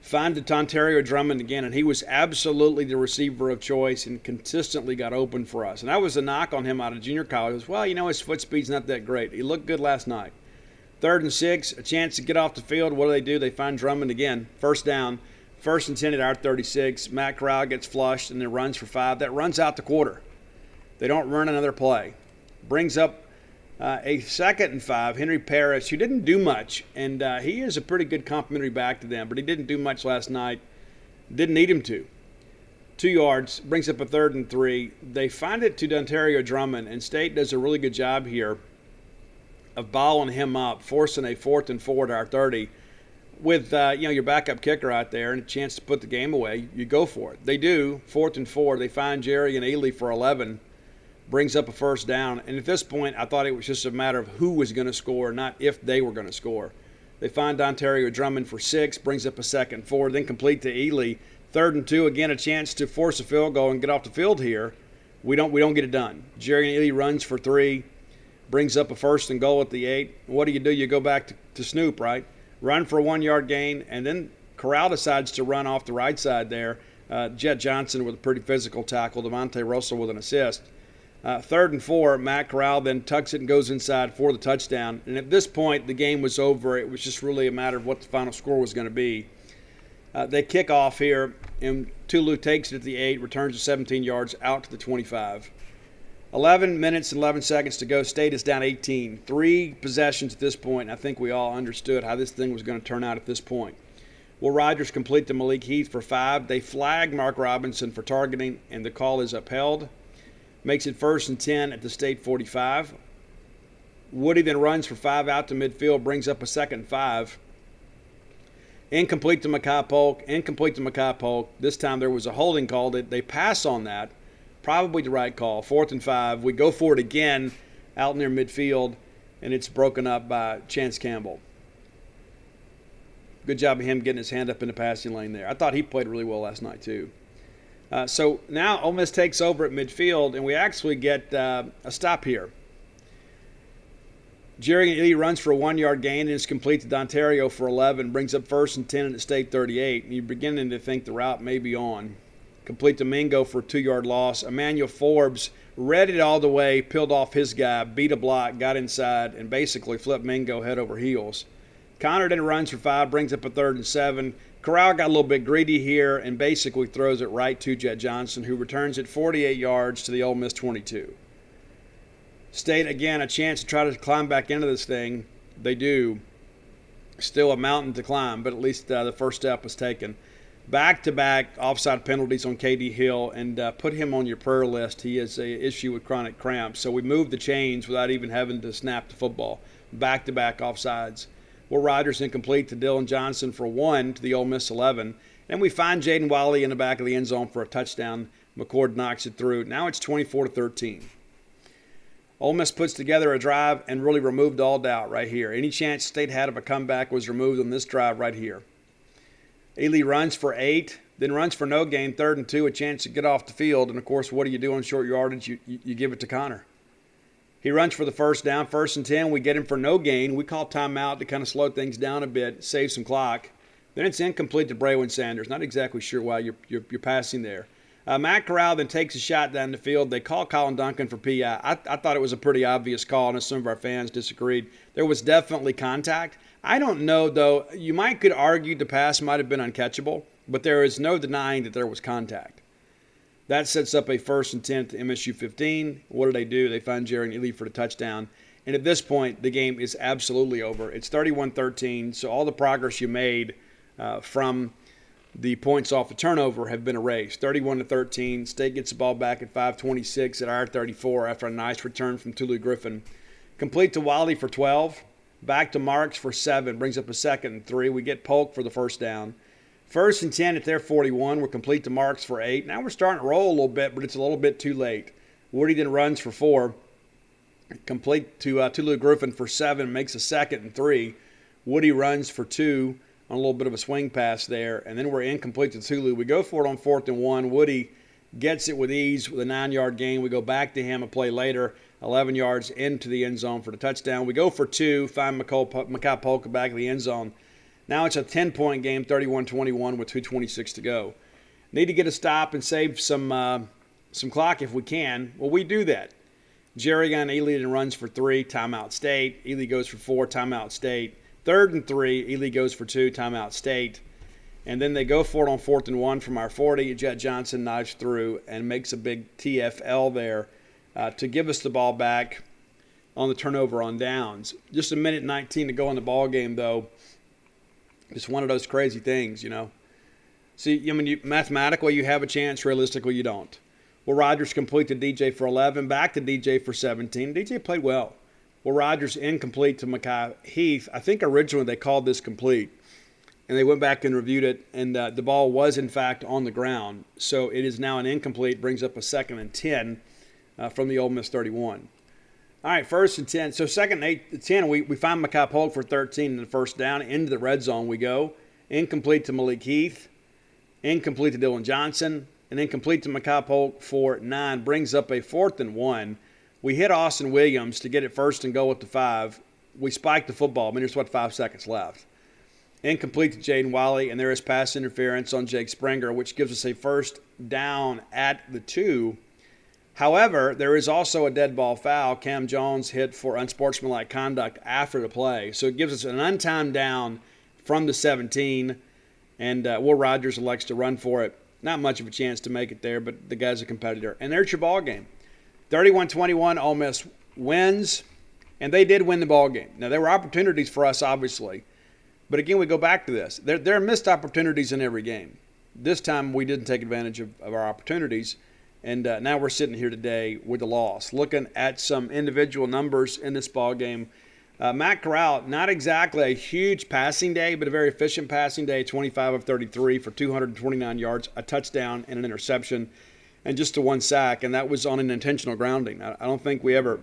Find to Ontario Drummond again, and he was absolutely the receiver of choice and consistently got open for us. And that was a knock on him out of junior college. Well, his foot speed's not that great. He looked good last night. 3rd and 6, a chance to get off the field. What do? They find Drummond again. First down, 1st and 10 at our 36. Matt Corral gets flushed and then runs for 5. That runs out the quarter. They don't run another play. Brings up a 2nd and 5, Henry Parrish, who didn't do much, and he is a pretty good complimentary back to them, but he didn't do much last night. Didn't need him to. 2 yards, brings up a 3rd and 3. They find it to Ontario Drummond, and State does a really good job here of balling him up, forcing a 4th and 4 to our 30. With your backup kicker out there and a chance to put the game away, you go for it. They do, 4th and 4. They find Jerry and Ely for 11. Brings up a first down. And at this point, I thought it was just a matter of who was going to score, not if they were going to score. They find Ontario Drummond for 6, brings up a 2nd and 4, then complete to Ely. 3rd and 2, again, a chance to force a field goal and get off the field here. We don't get it done. Jerry and Ely runs for 3, brings up a 1st and goal at the 8. What do? You go back to Snoop, right? Run for a 1-yard gain, and then Corral decides to run off the right side there. Jet Johnson with a pretty physical tackle. Devontae Russell with an assist. 3rd and 4, Matt Corral then tucks it and goes inside for the touchdown. And at this point, the game was over. It was just really a matter of what the final score was going to be. They kick off here, and Tulu takes it at the 8, returns to 17 yards out to the 25. 11 minutes and 11 seconds to go. State is down 18. 3 possessions at this point. I think we all understood how this thing was going to turn out at this point. Will Rogers complete to Malik Heath for 5. They flag Mark Robinson for targeting, and the call is upheld. Makes it 1st and 10 at the State 45. Woody then runs for 5 out to midfield, brings up a 2nd and 5. Incomplete to Makai Polk. This time there was a holding call. They pass on that. Probably the right call. 4th and 5. We go for it again out near midfield, and it's broken up by Chance Campbell. Good job of him getting his hand up in the passing lane there. I thought he played really well last night too. So now Ole Miss takes over at midfield, and we actually get a stop here. Jerry and Ely runs for a 1-yard gain and is complete to Ontario for 11, brings up 1st and 10 at the State 38. And you're beginning to think the route may be on. Complete to Mingo for a 2-yard loss. Emmanuel Forbes read it all the way, peeled off his guy, beat a block, got inside, and basically flipped Mingo head over heels. Connor then runs for 5, brings up a 3rd and 7. Corral got a little bit greedy here and basically throws it right to Jet Johnson, who returns it 48 yards to the Ole Miss 22. State, again, a chance to try to climb back into this thing. They do. Still a mountain to climb, but at least the first step was taken. Back-to-back offside penalties on KD Hill, and put him on your prayer list. He has an issue with chronic cramps. So we moved the chains without even having to snap the football. back-to-back offsides. Will Rogers incomplete to Dylan Johnson for 1 to the Ole Miss 11. And we find Jaden Wiley in the back of the end zone for a touchdown. McCord knocks it through. Now it's 24-13. Ole Miss puts together a drive and really removed all doubt right here. Any chance State had of a comeback was removed on this drive right here. Ely runs for 8, then runs for no gain, 3rd and 2, a chance to get off the field. And, of course, what do you do on short yardage? You give it to Connor. He runs for the first down, 1st and 10. We get him for no gain. We call timeout to kind of slow things down a bit, save some clock. Then it's incomplete to Braylon Sanders. Not exactly sure why you're passing there. Matt Corral then takes a shot down the field. They call Colin Duncan for PI. I thought it was a pretty obvious call, and some of our fans disagreed. There was definitely contact. I don't know, though. You could argue the pass might have been uncatchable, but there is no denying that there was contact. That sets up a 1st and 10 to MSU 15. What do? They find Jerry and Ely for the touchdown. And at this point, the game is absolutely over. It's 31-13, so all the progress you made from the points off the turnover have been erased. 31-13. State gets the ball back at 5:26 at our 34 after a nice return from Tulu Griffin. Complete to Wiley for 12. Back to Marks for 7. Brings up a 2nd and 3. We get Polk for the first down. 1st and 10 at their 41. We're complete to Marks for 8. Now we're starting to roll a little bit, but it's a little bit too late. Woody then runs for 4. Complete to Tulu Griffin for 7. Makes a 2nd and 3. Woody runs for 2. On a little bit of a swing pass there, and then we're incomplete to Tulu. We go for it on 4th and 1. Woody gets it with ease with a 9-yard gain. We go back to him a play later, 11 yards into the end zone for the touchdown. We go for 2, find Makai Polka back in the end zone. Now it's a 10-point game, 31-21 with 2:26 to go. Need to get a stop and save some clock if we can. Well, we do that. Jerry on Ely runs for 3, timeout State. Ely goes for 4, timeout State. 3rd and 3, Ely goes for 2, timeout State. And then they go for it on 4th and 1 from our 40. Jet Johnson knives through and makes a big TFL there to give us the ball back on the turnover on downs. Just a minute 19 to go in the ball game, though. It's one of those crazy things, you know. See, mathematically you have a chance. Realistically, you don't. Well, Rogers complete to DJ for 11. Back to DJ for 17. DJ played well. Well, Rogers incomplete to Makai Heath. I think originally they called this complete, and they went back and reviewed it, and the ball was, in fact, on the ground. So it is now an incomplete, brings up a 2nd and 10 from the Ole Miss 31. All right, 1st and 10. So 2nd and 10, we find Makai Polk for 13 in the first down. Into the red zone we go. Incomplete to Malik Heath. Incomplete to Dylan Johnson. And incomplete to Makai Polk for 9. Brings up a 4th and 1. We hit Austin Williams to get it 1st and goal at the 5. We spiked the football. There's 5 seconds left. Incomplete to Jaden Wiley, and there is pass interference on Jake Springer, which gives us a 1st down at the 2. However, there is also a dead ball foul. Cam Jones hit for unsportsmanlike conduct after the play. So it gives us an untimed down from the 17, and Will Rogers elects to run for it. Not much of a chance to make it there, but the guy's a competitor. And there's your ball game. 31-21, Ole Miss wins, and they did win the ball game. Now, there were opportunities for us, obviously, but again, we go back to this. There are missed opportunities in every game. This time, we didn't take advantage of our opportunities, and now we're sitting here today with the loss. Looking at some individual numbers in this ball game, Matt Corral, not exactly a huge passing day, but a very efficient passing day, 25 of 33 for 229 yards, a touchdown, and an interception. And just to 1 sack, and that was on an intentional grounding. I don't think we ever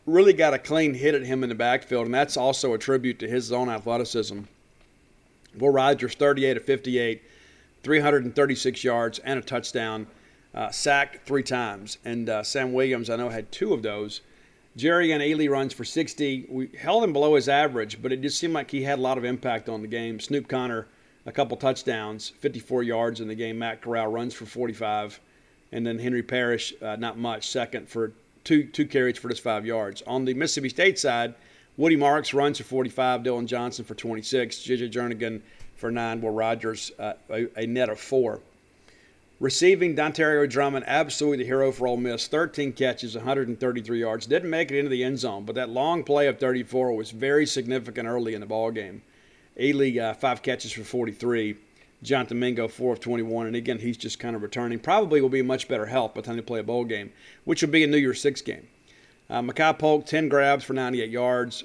really got a clean hit at him in the backfield, and that's also a tribute to his own athleticism. Will Rogers, 38 of 58, 336 yards, and a touchdown, sacked 3 times. And Sam Williams, I know, had 2 of those. Jerry and Ely runs for 60. We held him below his average, but it just seemed like he had a lot of impact on the game. Snoop Connor, a couple touchdowns, 54 yards in the game. Matt Corral runs for 45. And then Henry Parrish, not much, second for two carries for just 5 yards. On the Mississippi State side, Woody Marks runs for 45, Dylan Johnson for 26, J.J. Jernigan for 9, Will Rogers a net of 4. Receiving, Dontario Drummond, absolutely the hero for Ole Miss, 13 catches, 133 yards. Didn't make it into the end zone, but that long play of 34 was very significant early in the ballgame. Ely, 5 catches for 43. Jonathan Mingo, 4 of 21, and again, he's just kind of returning. Probably will be much better health by the time they play a bowl game, which will be a New Year's Six game. Mekhi Polk, 10 grabs for 98 yards.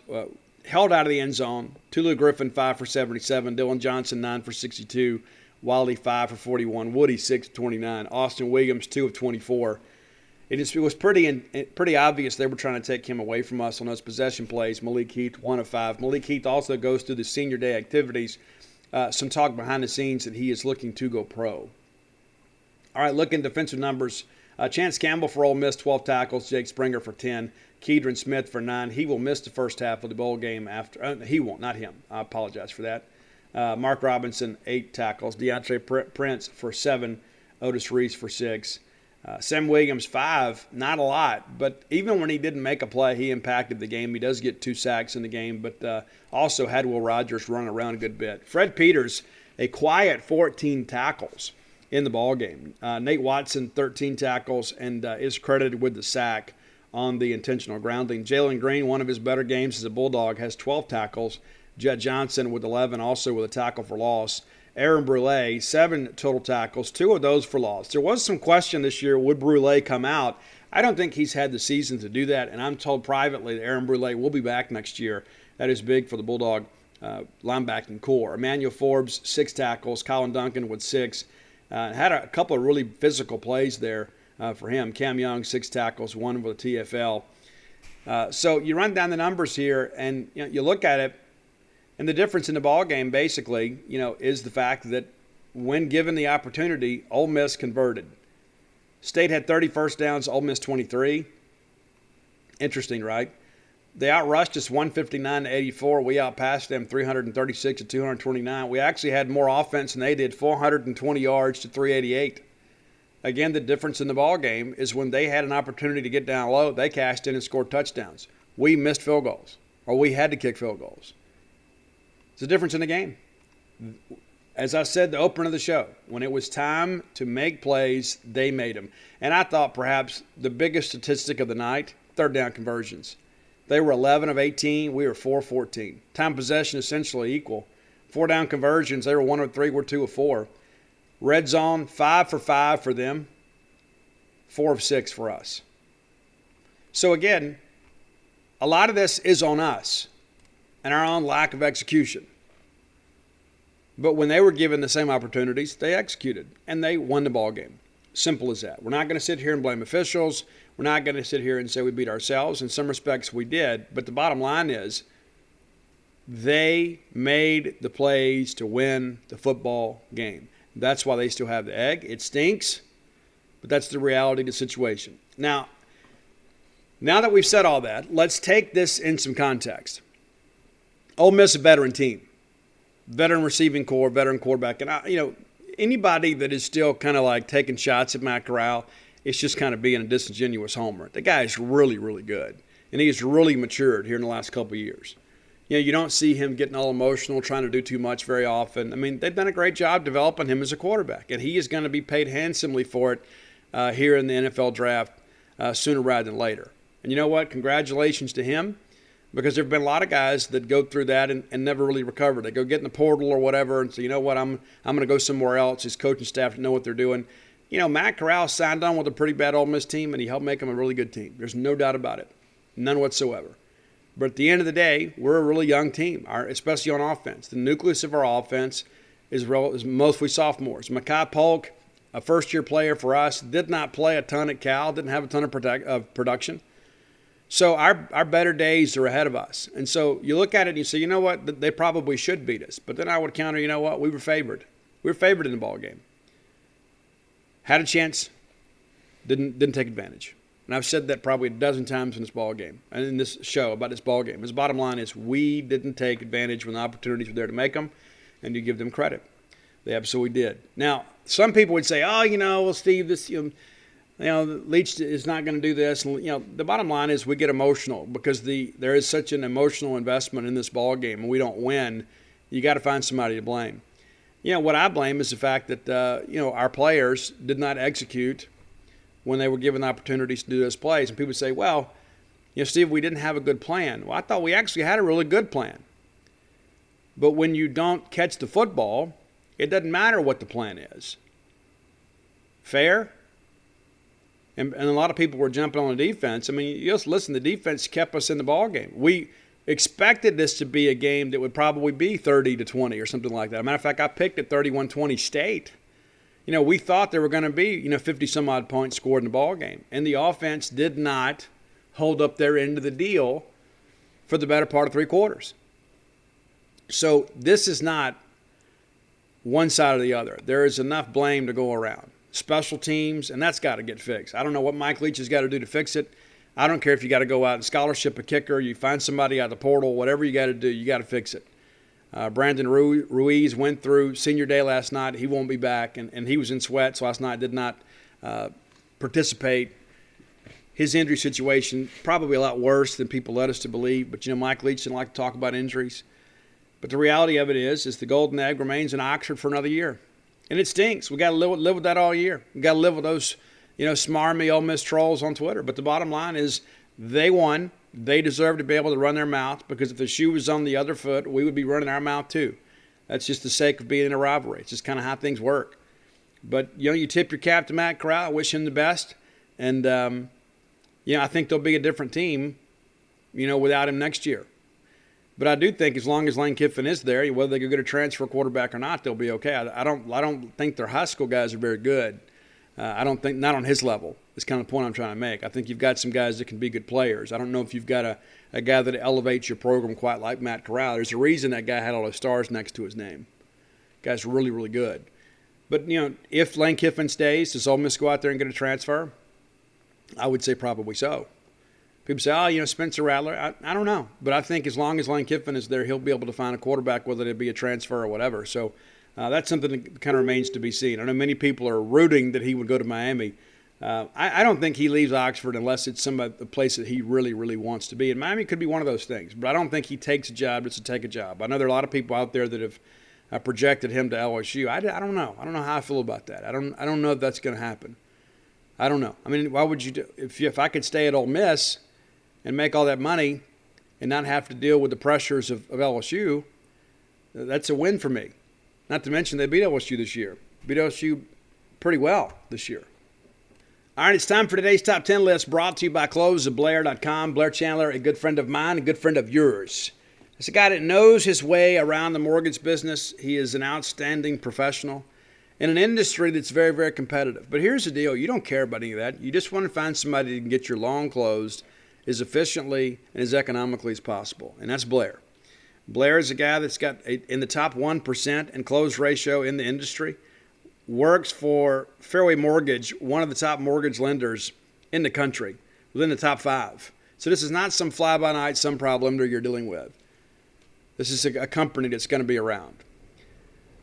Held out of the end zone. Tulu Griffin, 5 for 77. Dylan Johnson, 9 for 62. Wiley, 5 for 41. Woody, 6 for 29. Austin Williams, 2 of 24. It was pretty obvious they were trying to take him away from us on those possession plays. Malik Heath, 1 of 5. Malik Heath also goes through the senior day activities. Some talk behind the scenes that he is looking to go pro. All right, looking defensive numbers. Chance Campbell for Ole Miss, 12 tackles. Jake Springer for 10. Kedron Smith for 9. He will miss the first half of the bowl game after. He won't, not him. I apologize for that. Mark Robinson, 8 tackles. DeAndre Prince for 7. Otis Reese for 6. Sam Williams, 5. Not a lot, but even when he didn't make a play, he impacted the game. He does get 2 sacks in the game, but also had Will Rogers run around a good bit. Fred Peters, a quiet 14 tackles in the ball game. Nate Watson, 13 tackles, and is credited with the sack on the intentional grounding. Jalen Green, one of his better games as a Bulldog, has 12 tackles. Jet Johnson with 11, also with a tackle for loss. Aaron Brule, 7 total tackles, 2 of those for loss. There was some question this year, would Brule come out? I don't think he's had the season to do that, and I'm told privately that Aaron Brule will be back next year. That is big for the Bulldog linebacking core. Emmanuel Forbes, 6 tackles. Colin Duncan with 6. Had a couple of really physical plays there for him. Cam Young, 6 tackles, 1 with a TFL. So you run down the numbers here, and you look at it, and the difference in the ball game basically, is the fact that when given the opportunity, Ole Miss converted. State had 30 first downs, Ole Miss 23. Interesting, right? They outrushed us 159 to 84. We outpassed them 336 to 229. We actually had more offense than they did, 420 yards to 388. Again, the difference in the ball game is when they had an opportunity to get down low, they cashed in and scored touchdowns. We missed field goals, or we had to kick field goals. It's a difference in the game. As I said, the opener of the show, when it was time to make plays, they made them. And I thought perhaps the biggest statistic of the night, third down conversions. They were 11 of 18. We were 4 of 14. Time possession essentially equal. 4 down conversions, they were 1 of 3. We're 2 of 4. Red zone, 5 for 5 for them. 4 of 6 for us. So again, a lot of this is on us and our own lack of execution. But when they were given the same opportunities, they executed, and they won the ball game. Simple as that. We're not going to sit here and blame officials. We're not going to sit here and say we beat ourselves. In some respects, we did. But the bottom line is they made the plays to win the football game. That's why they still have the egg. It stinks, but that's the reality of the situation. Now that we've said all that, let's take this in some context. Ole Miss is a veteran team. Veteran receiving core, veteran quarterback. And, anybody that is still kind of like taking shots at Matt Corral, it's just kind of being a disingenuous homer. The guy is really, really good. And he has really matured here in the last couple of years. You don't see him getting all emotional, trying to do too much very often. I mean, they've done a great job developing him as a quarterback. And he is going to be paid handsomely for it here in the NFL draft sooner rather than later. And you know what? Congratulations to him. Because there have been a lot of guys that go through that and never really recover. They go get in the portal or whatever and say, you know what, I'm going to go somewhere else. His coaching staff know what they're doing. Matt Corral signed on with a pretty bad Ole Miss team, and he helped make them a really good team. There's no doubt about it. None whatsoever. But at the end of the day, we're a really young team, especially on offense. The nucleus of our offense is mostly sophomores. Mekhi Polk, a first-year player for us, did not play a ton at Cal, didn't have a ton of production. So our better days are ahead of us. And so you look at it and you say, you know what, they probably should beat us. But then I would counter, you know what, we were favored. We were favored in the ball game. Had a chance, didn't take advantage. And I've said that probably a dozen times in this ball game and in this show about this ball game. His bottom line is we didn't take advantage when the opportunities were there to make them, and you give them credit. They absolutely did. Now, some people would say, well, Steve, this, Leach is not going to do this. And, the bottom line is we get emotional because there is such an emotional investment in this ball game, and we don't win. You got to find somebody to blame. What I blame is the fact that, our players did not execute when they were given opportunities to do those plays. And people say, well, Steve, we didn't have a good plan. Well, I thought we actually had a really good plan. But when you don't catch the football, it doesn't matter what the plan is. Fair? And a lot of people were jumping on the defense. I mean, you just listen, the defense kept us in the ball game. We expected this to be a game that would probably be 30-20 or something like that. As a matter of fact, I picked it 31-20 State. We thought there were going to be, 50-some-odd points scored in the ball game. And the offense did not hold up their end of the deal for the better part of 3 quarters. So this is not one side or the other. There is enough blame to go around. Special teams, and that's got to get fixed. I don't know what Mike Leach has got to do to fix it. I don't care if you got to go out and scholarship a kicker, you find somebody out of the portal, whatever you got to do, you got to fix it. Brandon Ruiz went through senior day last night. He won't be back, and he was in sweats last night, did not participate. His injury situation probably a lot worse than people led us to believe, but Mike Leach didn't like to talk about injuries. But the reality of it is the Golden Egg remains in Oxford for another year. And it stinks. We got to live with that all year. We got to live with those, smarmy Ole Miss trolls on Twitter. But the bottom line is they won. They deserve to be able to run their mouth, because if the shoe was on the other foot, we would be running our mouth too. That's just the sake of being in a rivalry. It's just kind of how things work. But, you tip your cap to Matt Corral. I wish him the best. And, I think there'll be a different team, without him next year. But I do think as long as Lane Kiffin is there, whether they go get a transfer quarterback or not, they'll be okay. I don't think their high school guys are very good. I don't think, not on his level. That's kind of the point I'm trying to make. I think you've got some guys that can be good players. I don't know if you've got a guy that elevates your program quite like Matt Corral. There's a reason that guy had all those stars next to his name. Guy's really, really good. But, if Lane Kiffin stays, does Ole Miss go out there and get a transfer? I would say probably so. People say, Spencer Rattler. I don't know. But I think as long as Lane Kiffin is there, he'll be able to find a quarterback, whether it be a transfer or whatever. So that's something that kind of remains to be seen. I know many people are rooting that he would go to Miami. I don't think he leaves Oxford unless it's a place that he really, really wants to be. And Miami could be one of those things. But I don't think he takes a job just to take a job. I know there are a lot of people out there that have projected him to LSU. I don't know. I don't know how I feel about that. I don't know if that's going to happen. I don't know. I mean, why would you do if I could stay at Ole Miss and make all that money and not have to deal with the pressures of LSU, that's a win for me. Not to mention they beat LSU this year. Beat LSU pretty well this year. All right, it's time for today's Top 10 list, brought to you by closesofblair.com. Blair Chandler, a good friend of mine, a good friend of yours. It's a guy that knows his way around the mortgage business. He is an outstanding professional in an industry that's very, very competitive. But here's the deal. You don't care about any of that. You just want to find somebody that can get your loan closed as efficiently and as economically as possible, and that's Blair. Blair is a guy that's got in the top 1% in close ratio in the industry, works for Fairway Mortgage, one of the top mortgage lenders in the country, within the top 5. So this is not some fly-by-night, some problem that you're dealing with. This is a company that's going to be around.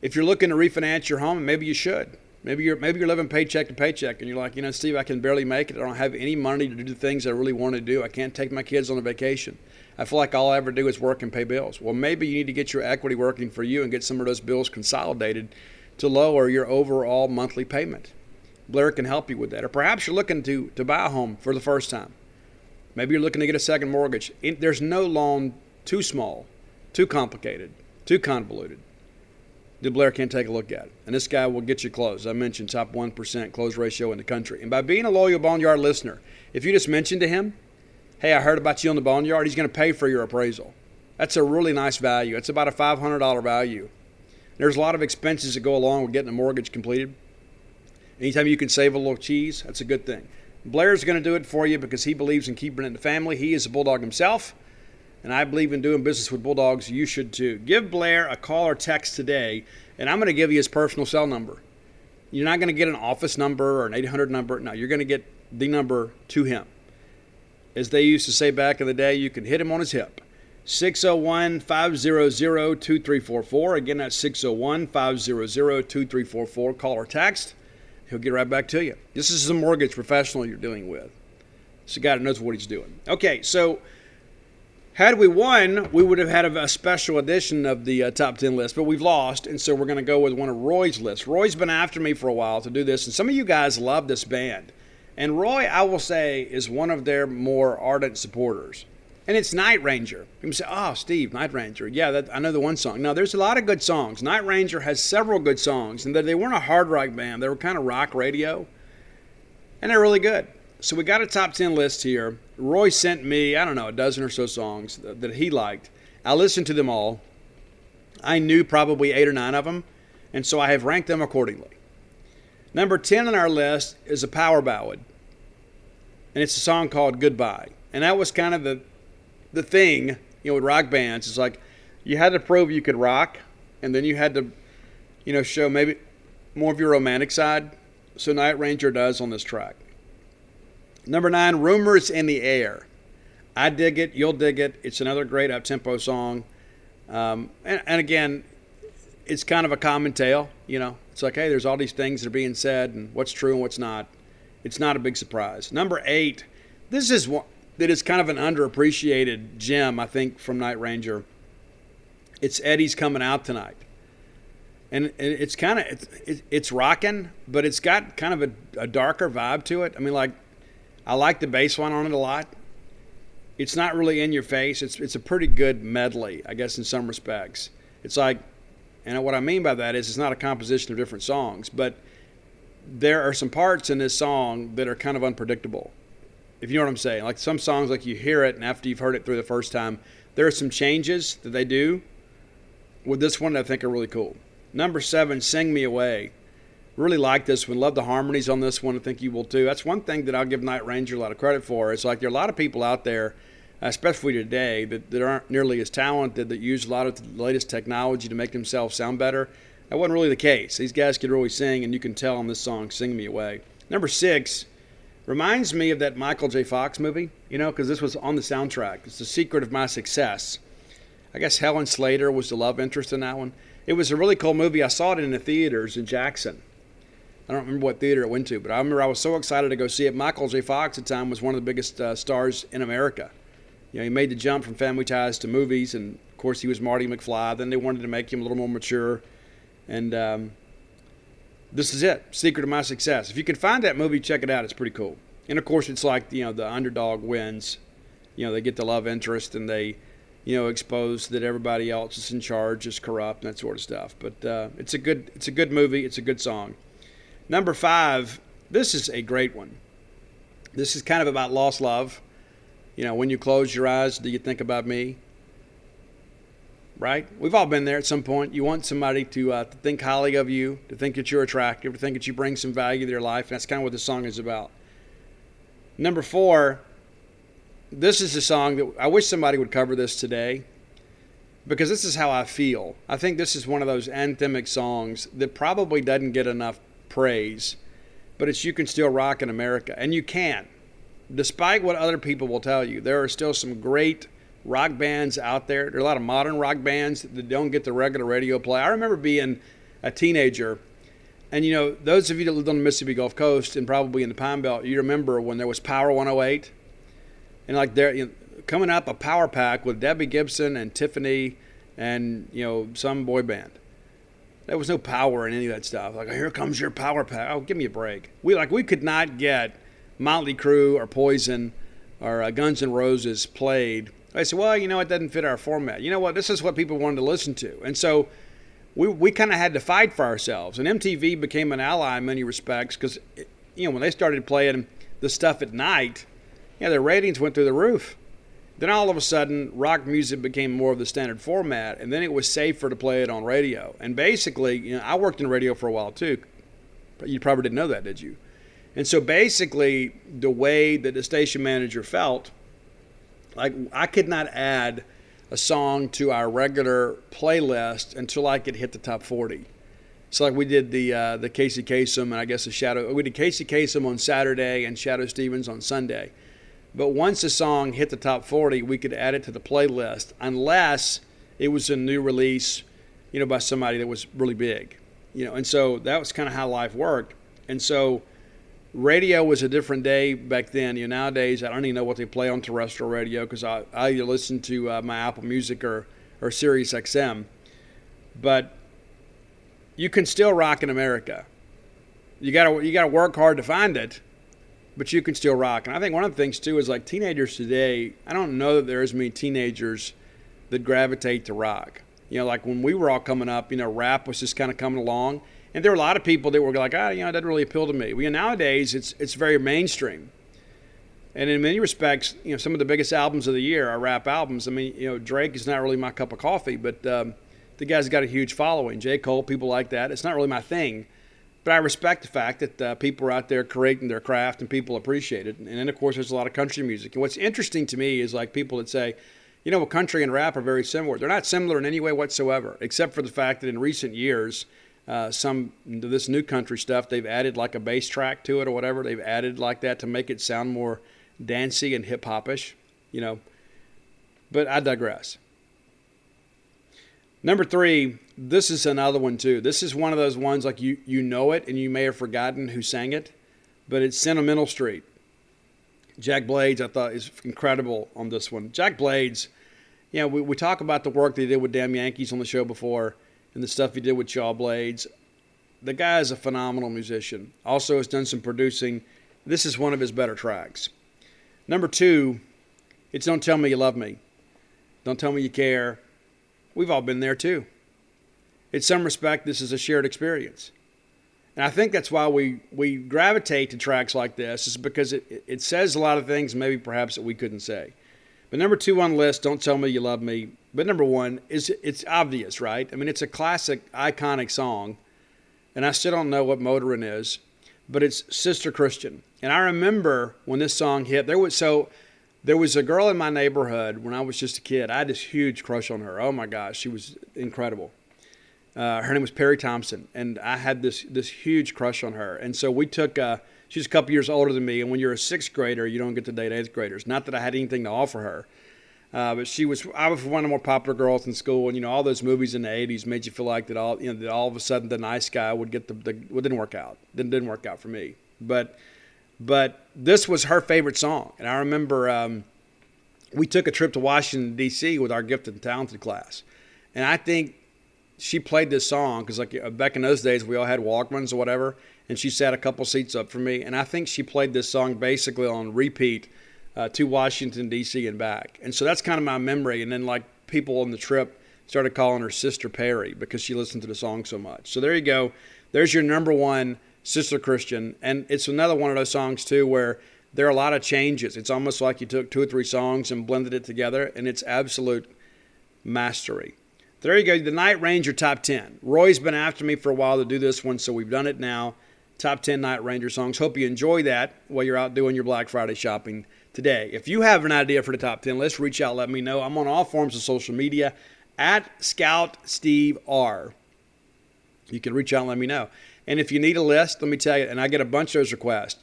If you're looking to refinance your home, maybe you should. Maybe you're living paycheck to paycheck, and you're like, Steve, I can barely make it. I don't have any money to do the things I really want to do. I can't take my kids on a vacation. I feel like all I ever do is work and pay bills. Well, maybe you need to get your equity working for you and get some of those bills consolidated to lower your overall monthly payment. Blair can help you with that. Or perhaps you're looking to buy a home for the first time. Maybe you're looking to get a second mortgage. There's no loan too small, too complicated, too convoluted that Blair can't take a look at. And this guy will get you closed. I mentioned top 1% close ratio in the country. And by being a loyal Boneyard listener, if you just mention to him, hey, I heard about you on the Boneyard, he's going to pay for your appraisal. That's a really nice value. It's about a $500 value. There's a lot of expenses that go along with getting a mortgage completed. Anytime you can save a little cheese, that's a good thing. Blair's going to do it for you because he believes in keeping it in the family. He is a Bulldog himself, and I believe in doing business with Bulldogs. You should too. Give Blair a call or text today, and I'm going to give you his personal cell number. You're not going to get an office number or an 800 number. No, you're going to get the number to him. As they used to say back in the day, you can hit him on his hip. 601-500-2344. Again, that's 601-500-2344. Call or text. He'll get right back to you. This is a mortgage professional you're dealing with. It's a guy that knows what he's doing. Okay, so had we won, we would have had a special edition of the top 10 list, but we've lost, and so we're going to go with one of Roy's lists. Roy's been after me for a while to do this, and some of you guys love this band. And Roy, I will say, is one of their more ardent supporters. And it's Night Ranger. People say, oh, Steve, Night Ranger. Yeah, I know the one song. No, there's a lot of good songs. Night Ranger has several good songs. And they weren't a hard rock band. They were kind of rock radio. And they're really good. So we got a top 10 list here. Roy sent me, I don't know, a dozen or so songs that he liked. I listened to them all. I knew probably 8 or 9 of them, and so I have ranked them accordingly. Number 10 on our list is a power ballad, and it's a song called Goodbye. And that was kind of the thing, with rock bands. It's like you had to prove you could rock, and then you had to, show maybe more of your romantic side. So Night Ranger does on this track. Number 9, Rumors in the Air. I dig it. You'll dig it. It's another great up-tempo song. And again, it's kind of a common tale. It's like, hey, there's all these things that are being said and what's true and what's not. It's not a big surprise. Number 8, this is one that is kind of an underappreciated gem, I think, from Night Ranger. It's Eddie's Coming Out Tonight. And it's kind of, it's rocking, but it's got kind of a darker vibe to it. I mean, like, I like the bass line on it a lot. It's not really in your face. It's a pretty good medley, I guess, in some respects. It's like, and what I mean by that is it's not a composition of different songs, but there are some parts in this song that are kind of unpredictable, if you know what I'm saying. Like some songs, like you hear it, and after you've heard it through the first time, there are some changes that they do with this one that I think are really cool. Number 7, Sing Me Away. Really like this one. Love the harmonies on this one. I think you will too. That's one thing that I'll give Night Ranger a lot of credit for. It's like there are a lot of people out there, especially today, that aren't nearly as talented, that use a lot of the latest technology to make themselves sound better. That wasn't really the case. These guys could really sing, and you can tell on this song, Sing Me Away. Number 6 reminds me of that Michael J. Fox movie, because this was on the soundtrack. It's The Secret of My Success. I guess Helen Slater was the love interest in that one. It was a really cool movie. I saw it in the theaters in Jackson. I don't remember what theater it went to, but I remember I was so excited to go see it. Michael J. Fox at the time was one of the biggest stars in America. He made the jump from Family Ties to movies, and of course he was Marty McFly. Then they wanted to make him a little more mature, and this is it, Secret of My Success. If you can find that movie, check it out. It's pretty cool. And of course it's like, the underdog wins. They get the love interest, and they expose that everybody else is in charge, is corrupt, and that sort of stuff. But it's a good movie. It's a good song. Number 5, this is a great one. This is kind of about lost love. When you close your eyes, do you think about me? Right? We've all been there at some point. You want somebody to think highly of you, to think that you're attractive, to think that you bring some value to their life. And that's kind of what this song is about. Number 4, this is a song that I wish somebody would cover this today, because this is how I feel. I think this is one of those anthemic songs that probably doesn't get enough praise, but it's You Can Still Rock in America. And you can. Despite what other people will tell you, there are still some great rock bands out there. There are a lot of modern rock bands that don't get the regular radio play. I remember being a teenager, and those of you that lived on the Mississippi Gulf Coast and probably in the Pine Belt, you remember when there was Power 108, and like there, coming up a power pack with Debbie Gibson and Tiffany and some boy band. There was no power in any of that stuff. Like, here comes your power pack. Oh, give me a break. We could not get Motley Crue or Poison or Guns N' Roses played. I said, well, it doesn't fit our format. You know what? This is what people wanted to listen to. And so we kind of had to fight for ourselves. And MTV became an ally in many respects because, when they started playing the stuff at night, their ratings went through the roof. Then all of a sudden, rock music became more of the standard format, and then it was safer to play it on radio. And basically, I worked in radio for a while too. You probably didn't know that, did you? And so basically, the way that the station manager felt, like I could not add a song to our regular playlist until I could hit the top 40. So like we did the Casey Kasem and I guess we did Casey Kasem on Saturday and Shadow Stevens on Sunday. But once a song hit the top 40, we could add it to the playlist unless it was a new release, by somebody that was really big, And so that was kind of how life worked. And so radio was a different day back then. Nowadays, I don't even know what they play on terrestrial radio because I either listen to my Apple Music or Sirius XM. But you can still rock in America. You gotta work hard to find it. But you can still rock. And I think one of the things, too, is like teenagers today, I don't know that there are as many teenagers that gravitate to rock. Like when we were all coming up, rap was just kind of coming along. And there were a lot of people that were like, it doesn't really appeal to me. Nowadays, it's very mainstream. And in many respects, some of the biggest albums of the year are rap albums. I mean, Drake is not really my cup of coffee, but the guy's got a huge following. J. Cole, people like that. It's not really my thing. But I respect the fact that people are out there creating their craft and people appreciate it. And then, of course, there's a lot of country music. And what's interesting to me is like people that say, country and rap are very similar. They're not similar in any way whatsoever, except for the fact that in recent years, this new country stuff, they've added like a bass track to it or whatever. They've added like that to make it sound more dancey and hip-hop-ish, But I digress. Number 3, this is another one too. This is one of those ones like you know it and you may have forgotten who sang it, but it's Sentimental Street. Jack Blades, I thought, is incredible on this one. Jack Blades, we talk about the work that he did with Damn Yankees on the show before and the stuff he did with Shaw Blades. The guy is a phenomenal musician. Also has done some producing. This is one of his better tracks. Number 2, it's Don't Tell Me You Love Me. Don't Tell Me You Care. We've all been there too. In some respect, this is a shared experience. And I think that's why we gravitate to tracks like this, is because it says a lot of things maybe perhaps that we couldn't say. But number 2 on the list, Don't Tell Me You Love Me. But number 1, it's obvious, right? I mean, it's a classic, iconic song. And I still don't know what Motorin is, but it's Sister Christian. And I remember when this song hit, there was a girl in my neighborhood when I was just a kid. I had this huge crush on her. Oh my gosh, she was incredible. Her name was Perry Thompson, and I had this huge crush on her. And so we took, she's a couple years older than me, and when you're a 6th grader, you don't get to date 8th graders. Not that I had anything to offer her, but I was one of the more popular girls in school, and all those movies in the 80s made you feel like that all of a sudden the nice guy would get it didn't work out. Didn't work out for me. But this was her favorite song, and I remember we took a trip to Washington, D.C. with our gifted and talented class, and I think she played this song because back in those days we all had Walkmans or whatever, and she sat a couple seats up from me, and I think she played this song basically on repeat to Washington, D.C. and back. And so that's kind of my memory, and then people on the trip started calling her Sister Perry because she listened to the song so much. So there you go. There's your number 1, Sister Christian. And it's another one of those songs too where there are a lot of changes. It's almost like you took 2 or 3 songs and blended it together, and it's absolute mastery. There you go, the Night Ranger Top 10. Roy's been after me for a while to do this one, so we've done it now. Top 10 Night Ranger songs. Hope you enjoy that while you're out doing your Black Friday shopping today. If you have an idea for the top 10 list, reach out, let me know. I'm on all forms of social media at Scout Steve R. You can reach out and let me know. And if you need a list, let me tell you, and I get a bunch of those requests,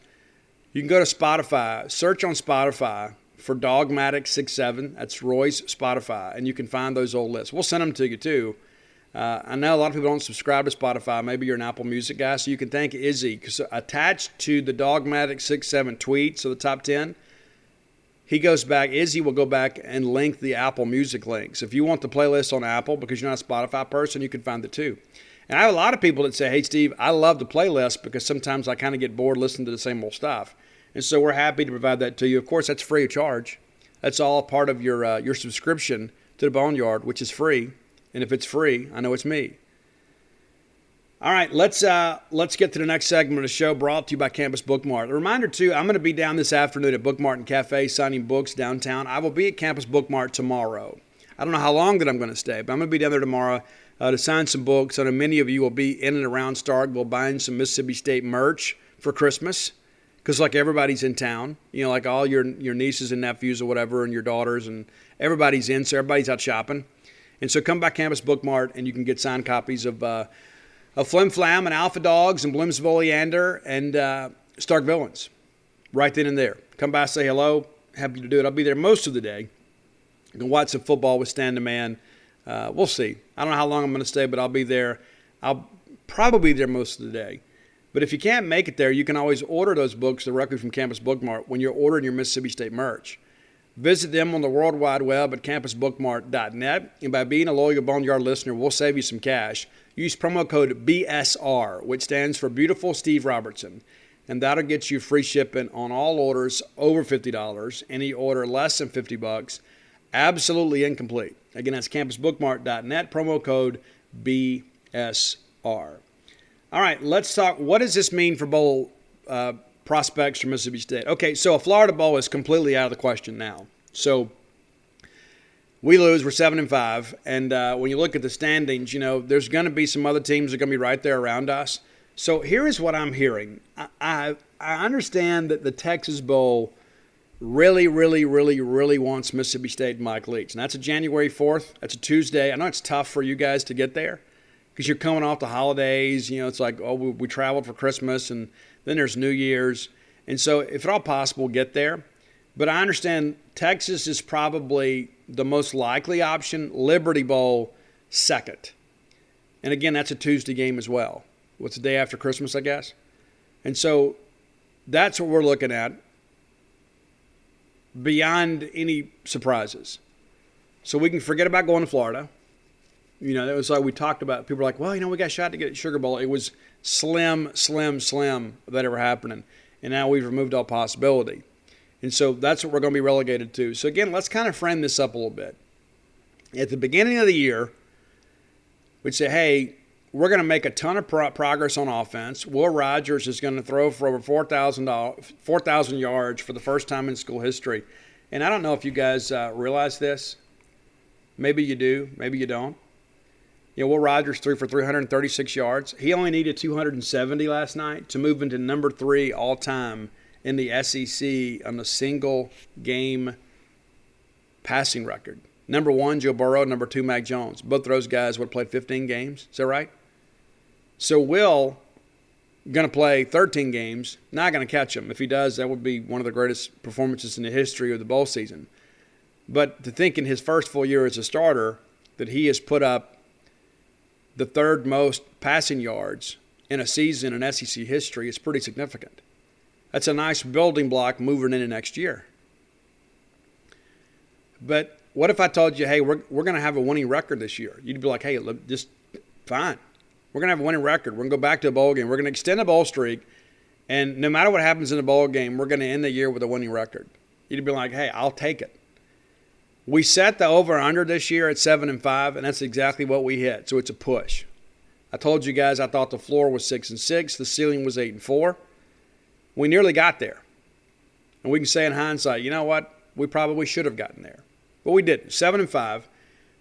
you can go to Spotify, search on Spotify for Dogmatic 67. That's Roy's Spotify, and you can find those old lists. We'll send them to you too. I know a lot of people don't subscribe to Spotify. Maybe you're an Apple Music guy, so you can thank Izzy, because attached to the Dogmatic 67 tweets of the top 10, Izzy will go back and link the Apple Music links. If you want the playlist on Apple because you're not a Spotify person, you can find it too. And I have a lot of people that say, hey, Steve, I love the playlist because sometimes I kind of get bored listening to the same old stuff. And so we're happy to provide that to you. Of course, that's free of charge. That's all part of your subscription to the Boneyard, which is free. And if it's free, I know it's me. All right, let's get to the next segment of the show, brought to you by Campus Bookmart. A reminder, too, I'm going to be down this afternoon at Bookmart and Cafe signing books downtown. I will be at Campus Bookmart tomorrow. I don't know how long that I'm going to stay, but I'm going to be down there tomorrow to sign some books. I know many of you will be in and around Starkville buying some Mississippi State merch for Christmas, because everybody's in town, all your nieces and nephews or whatever, and your daughters, and everybody's in, so everybody's out shopping. And so come by Campus Bookmart, and you can get signed copies of Flim Flam and Alpha Dogs and Blim's Oleander and Stark Villains right then and there. Come by, say hello. Happy to do it. I'll be there most of the day. You can watch some football with Stan the Man. We'll see. I don't know how long I'm going to stay, but I'll be there. I'll probably be there most of the day. But if you can't make it there, you can always order those books directly from Campus Bookmart when you're ordering your Mississippi State merch. Visit them on the World Wide Web at campusbookmart.net. And by being a loyal Boneyard listener, we'll save you some cash. Use promo code BSR, which stands for Beautiful Steve Robertson. And that'll get you free shipping on all orders over $50. Any order less than $50, absolutely incomplete. Again, that's campusbookmart.net, promo code BSR. All right, let's talk. What does this mean for bowl prospects from Mississippi State. Okay, so a Florida Bowl is completely out of the question now. So we lose, we're 7-5, and when you look at the standings, there's going to be some other teams that are going to be right there around us. So here is what I'm hearing. I understand that the Texas Bowl really, really, really, really wants Mississippi State and Mike Leach. And that's a January 4th. That's a Tuesday. I know it's tough for you guys to get there because you're coming off the holidays. It's like, we traveled for Christmas, and then there's New Year's. And so if at all possible, get there. But I understand Texas is probably the most likely option. Liberty Bowl, second. And again, that's a Tuesday game as well. What's the day after Christmas, I guess? And so that's what we're looking at beyond any surprises. So we can forget about going to Florida. That was like we talked about. People were like, well, we got shot to get Sugar Bowl. It was slim of that ever happening. And now we've removed all possibility. And so that's what we're going to be relegated to. So again, let's kind of frame this up a little bit. At the beginning of the year, we'd say, hey, we're going to make a ton of progress on offense. Will Rogers is going to throw for over 4,000 yards for the first time in school history. And I don't know if you guys realize this. Maybe you do. Maybe you don't. Will Rogers threw for 336 yards. He only needed 270 last night to move into number 3 all-time in the SEC on a single-game passing record. Number 1, Joe Burrow. Number 2, Mac Jones. Both of those guys would have played 15 games. Is that right? So Will going to play 13 games. Not going to catch him. If he does, that would be one of the greatest performances in the history of the bowl season. But to think in his first full year as a starter that he has put up the third most passing yards in a season in SEC history is pretty significant. That's a nice building block moving into next year. But what if I told you, hey, we're going to have a winning record this year? You'd be like, hey, just fine. We're going to have a winning record. We're going to go back to a bowl game. We're going to extend a bowl streak. And no matter what happens in the bowl game, we're going to end the year with a winning record. You'd be like, hey, I'll take it. We set the over-under this year at 7-5, and that's exactly what we hit. So it's a push. I told you guys I thought the floor was 6-6. The ceiling was 8-4. We nearly got there. And we can say in hindsight, you know what? We probably should have gotten there. But we didn't. 7-5.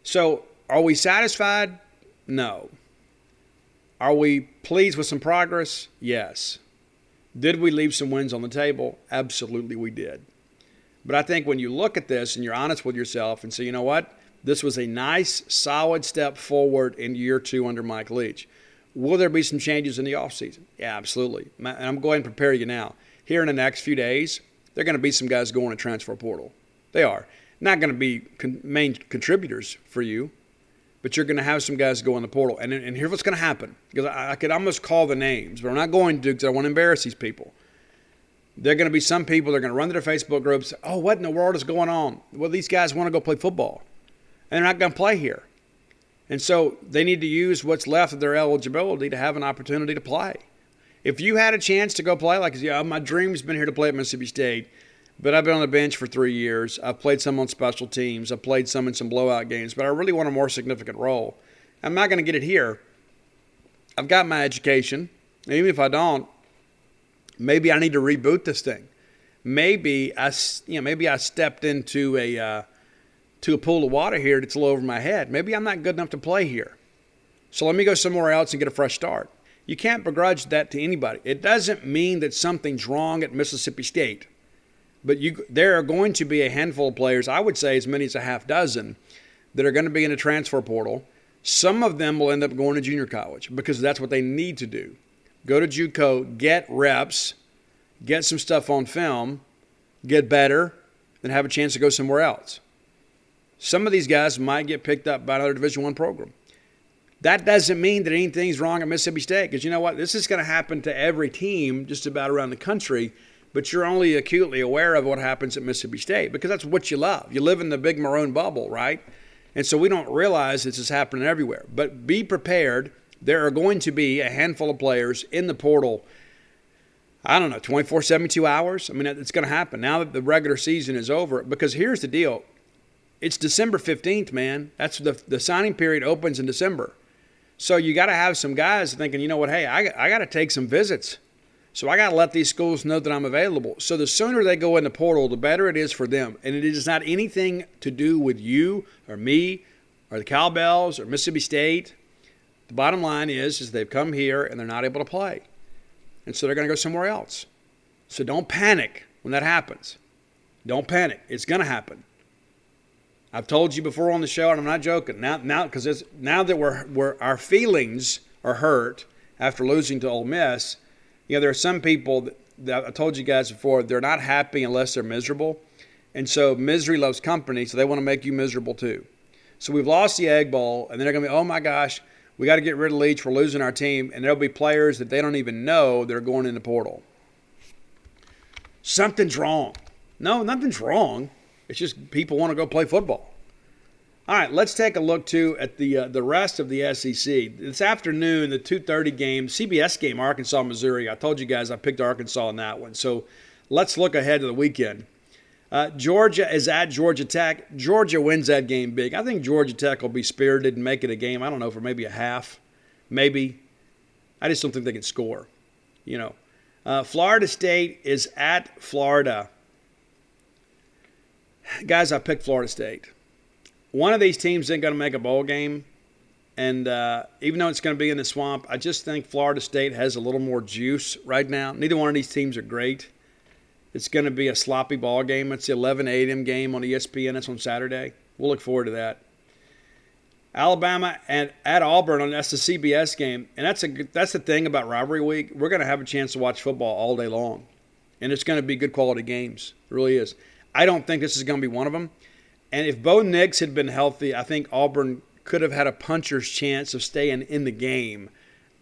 So are we satisfied? No. Are we pleased with some progress? Yes. Did we leave some wins on the table? Absolutely we did. But I think when you look at this and you're honest with yourself and say, you know what? This was a nice, solid step forward in year 2 under Mike Leach. Will there be some changes in the offseason? Yeah, absolutely. And I'm going to prepare you now. Here in the next few days, there are going to be some guys going to transfer portal. They are. Not going to be main contributors for you, but you're going to have some guys go in the portal. And here's what's going to happen. Because I could almost call the names, but I'm not going to because I want to embarrass these people. There are going to be some people that are going to run to their Facebook groups. Oh, what in the world is going on? Well, these guys want to go play football, and they're not going to play here. And so they need to use what's left of their eligibility to have an opportunity to play. If you had a chance to go play, like, my dream's been here to play at Mississippi State, but I've been on the bench for 3 years. I've played some on special teams. I've played some in some blowout games, but I really want a more significant role. I'm not going to get it here. I've got my education. Even if I don't, maybe I need to reboot this thing. Maybe I stepped into a pool of water here that's a little over my head. Maybe I'm not good enough to play here. So let me go somewhere else and get a fresh start. You can't begrudge that to anybody. It doesn't mean that something's wrong at Mississippi State. But there are going to be a handful of players, I would say as many as a half dozen, that are going to be in a transfer portal. Some of them will end up going to junior college because that's what they need to do. Go to JUCO, get reps, get some stuff on film, get better, and have a chance to go somewhere else. Some of these guys might get picked up by another Division I program. That doesn't mean that anything's wrong at Mississippi State because you know what? This is going to happen to every team just about around the country, but you're only acutely aware of what happens at Mississippi State because that's what you love. You live in the big maroon bubble, right? And so we don't realize this is happening everywhere. But be prepared. There are going to be a handful of players in the portal, 24, 72 hours. I mean, it's going to happen now that the regular season is over. Because here's the deal. It's December 15th, man. That's the signing period opens in December. So you got to have some guys thinking, you know what, hey, I got to take some visits. So I got to let these schools know that I'm available. So the sooner they go in the portal, the better it is for them. And it is not anything to do with you or me or the Cowbells or Mississippi State. The bottom line is they've come here and they're not able to play. And so they're going to go somewhere else. So don't panic when that happens. Don't panic. It's going to happen. I've told you before on the show, and I'm not joking. Now that we're our feelings are hurt after losing to Ole Miss, there are some people that I told you guys before, they're not happy unless they're miserable. And so misery loves company, so they want to make you miserable too. So we've lost the Egg Bowl, and then they're going to be, oh my gosh, we got to get rid of Leach. We're losing our team. And there'll be players that they don't even know that are going in the portal. Something's wrong. No, nothing's wrong. It's just people want to go play football. All right, let's take a look, too, at the rest of the SEC. This afternoon, the 2:30 game, CBS game, Arkansas, Missouri. I told you guys I picked Arkansas in that one. So let's look ahead to the weekend. Georgia is at Georgia Tech. Georgia wins that game big. I think Georgia Tech will be spirited and make it a game, I don't know, for maybe a half. Maybe. I just don't think they can score. Florida State is at Florida. Guys, I picked Florida State. One of these teams ain't going to make a bowl game. And even though it's going to be in the swamp, I just think Florida State has a little more juice right now. Neither one of these teams are great. It's going to be a sloppy ball game. It's the 11 a.m. game on ESPN. It's on Saturday. We'll look forward to that. Alabama and at Auburn, that's the CBS game. And that's the thing about rivalry week. We're going to have a chance to watch football all day long. And it's going to be good quality games. It really is. I don't think this is going to be one of them. And if Bo Nix had been healthy, I think Auburn could have had a puncher's chance of staying in the game.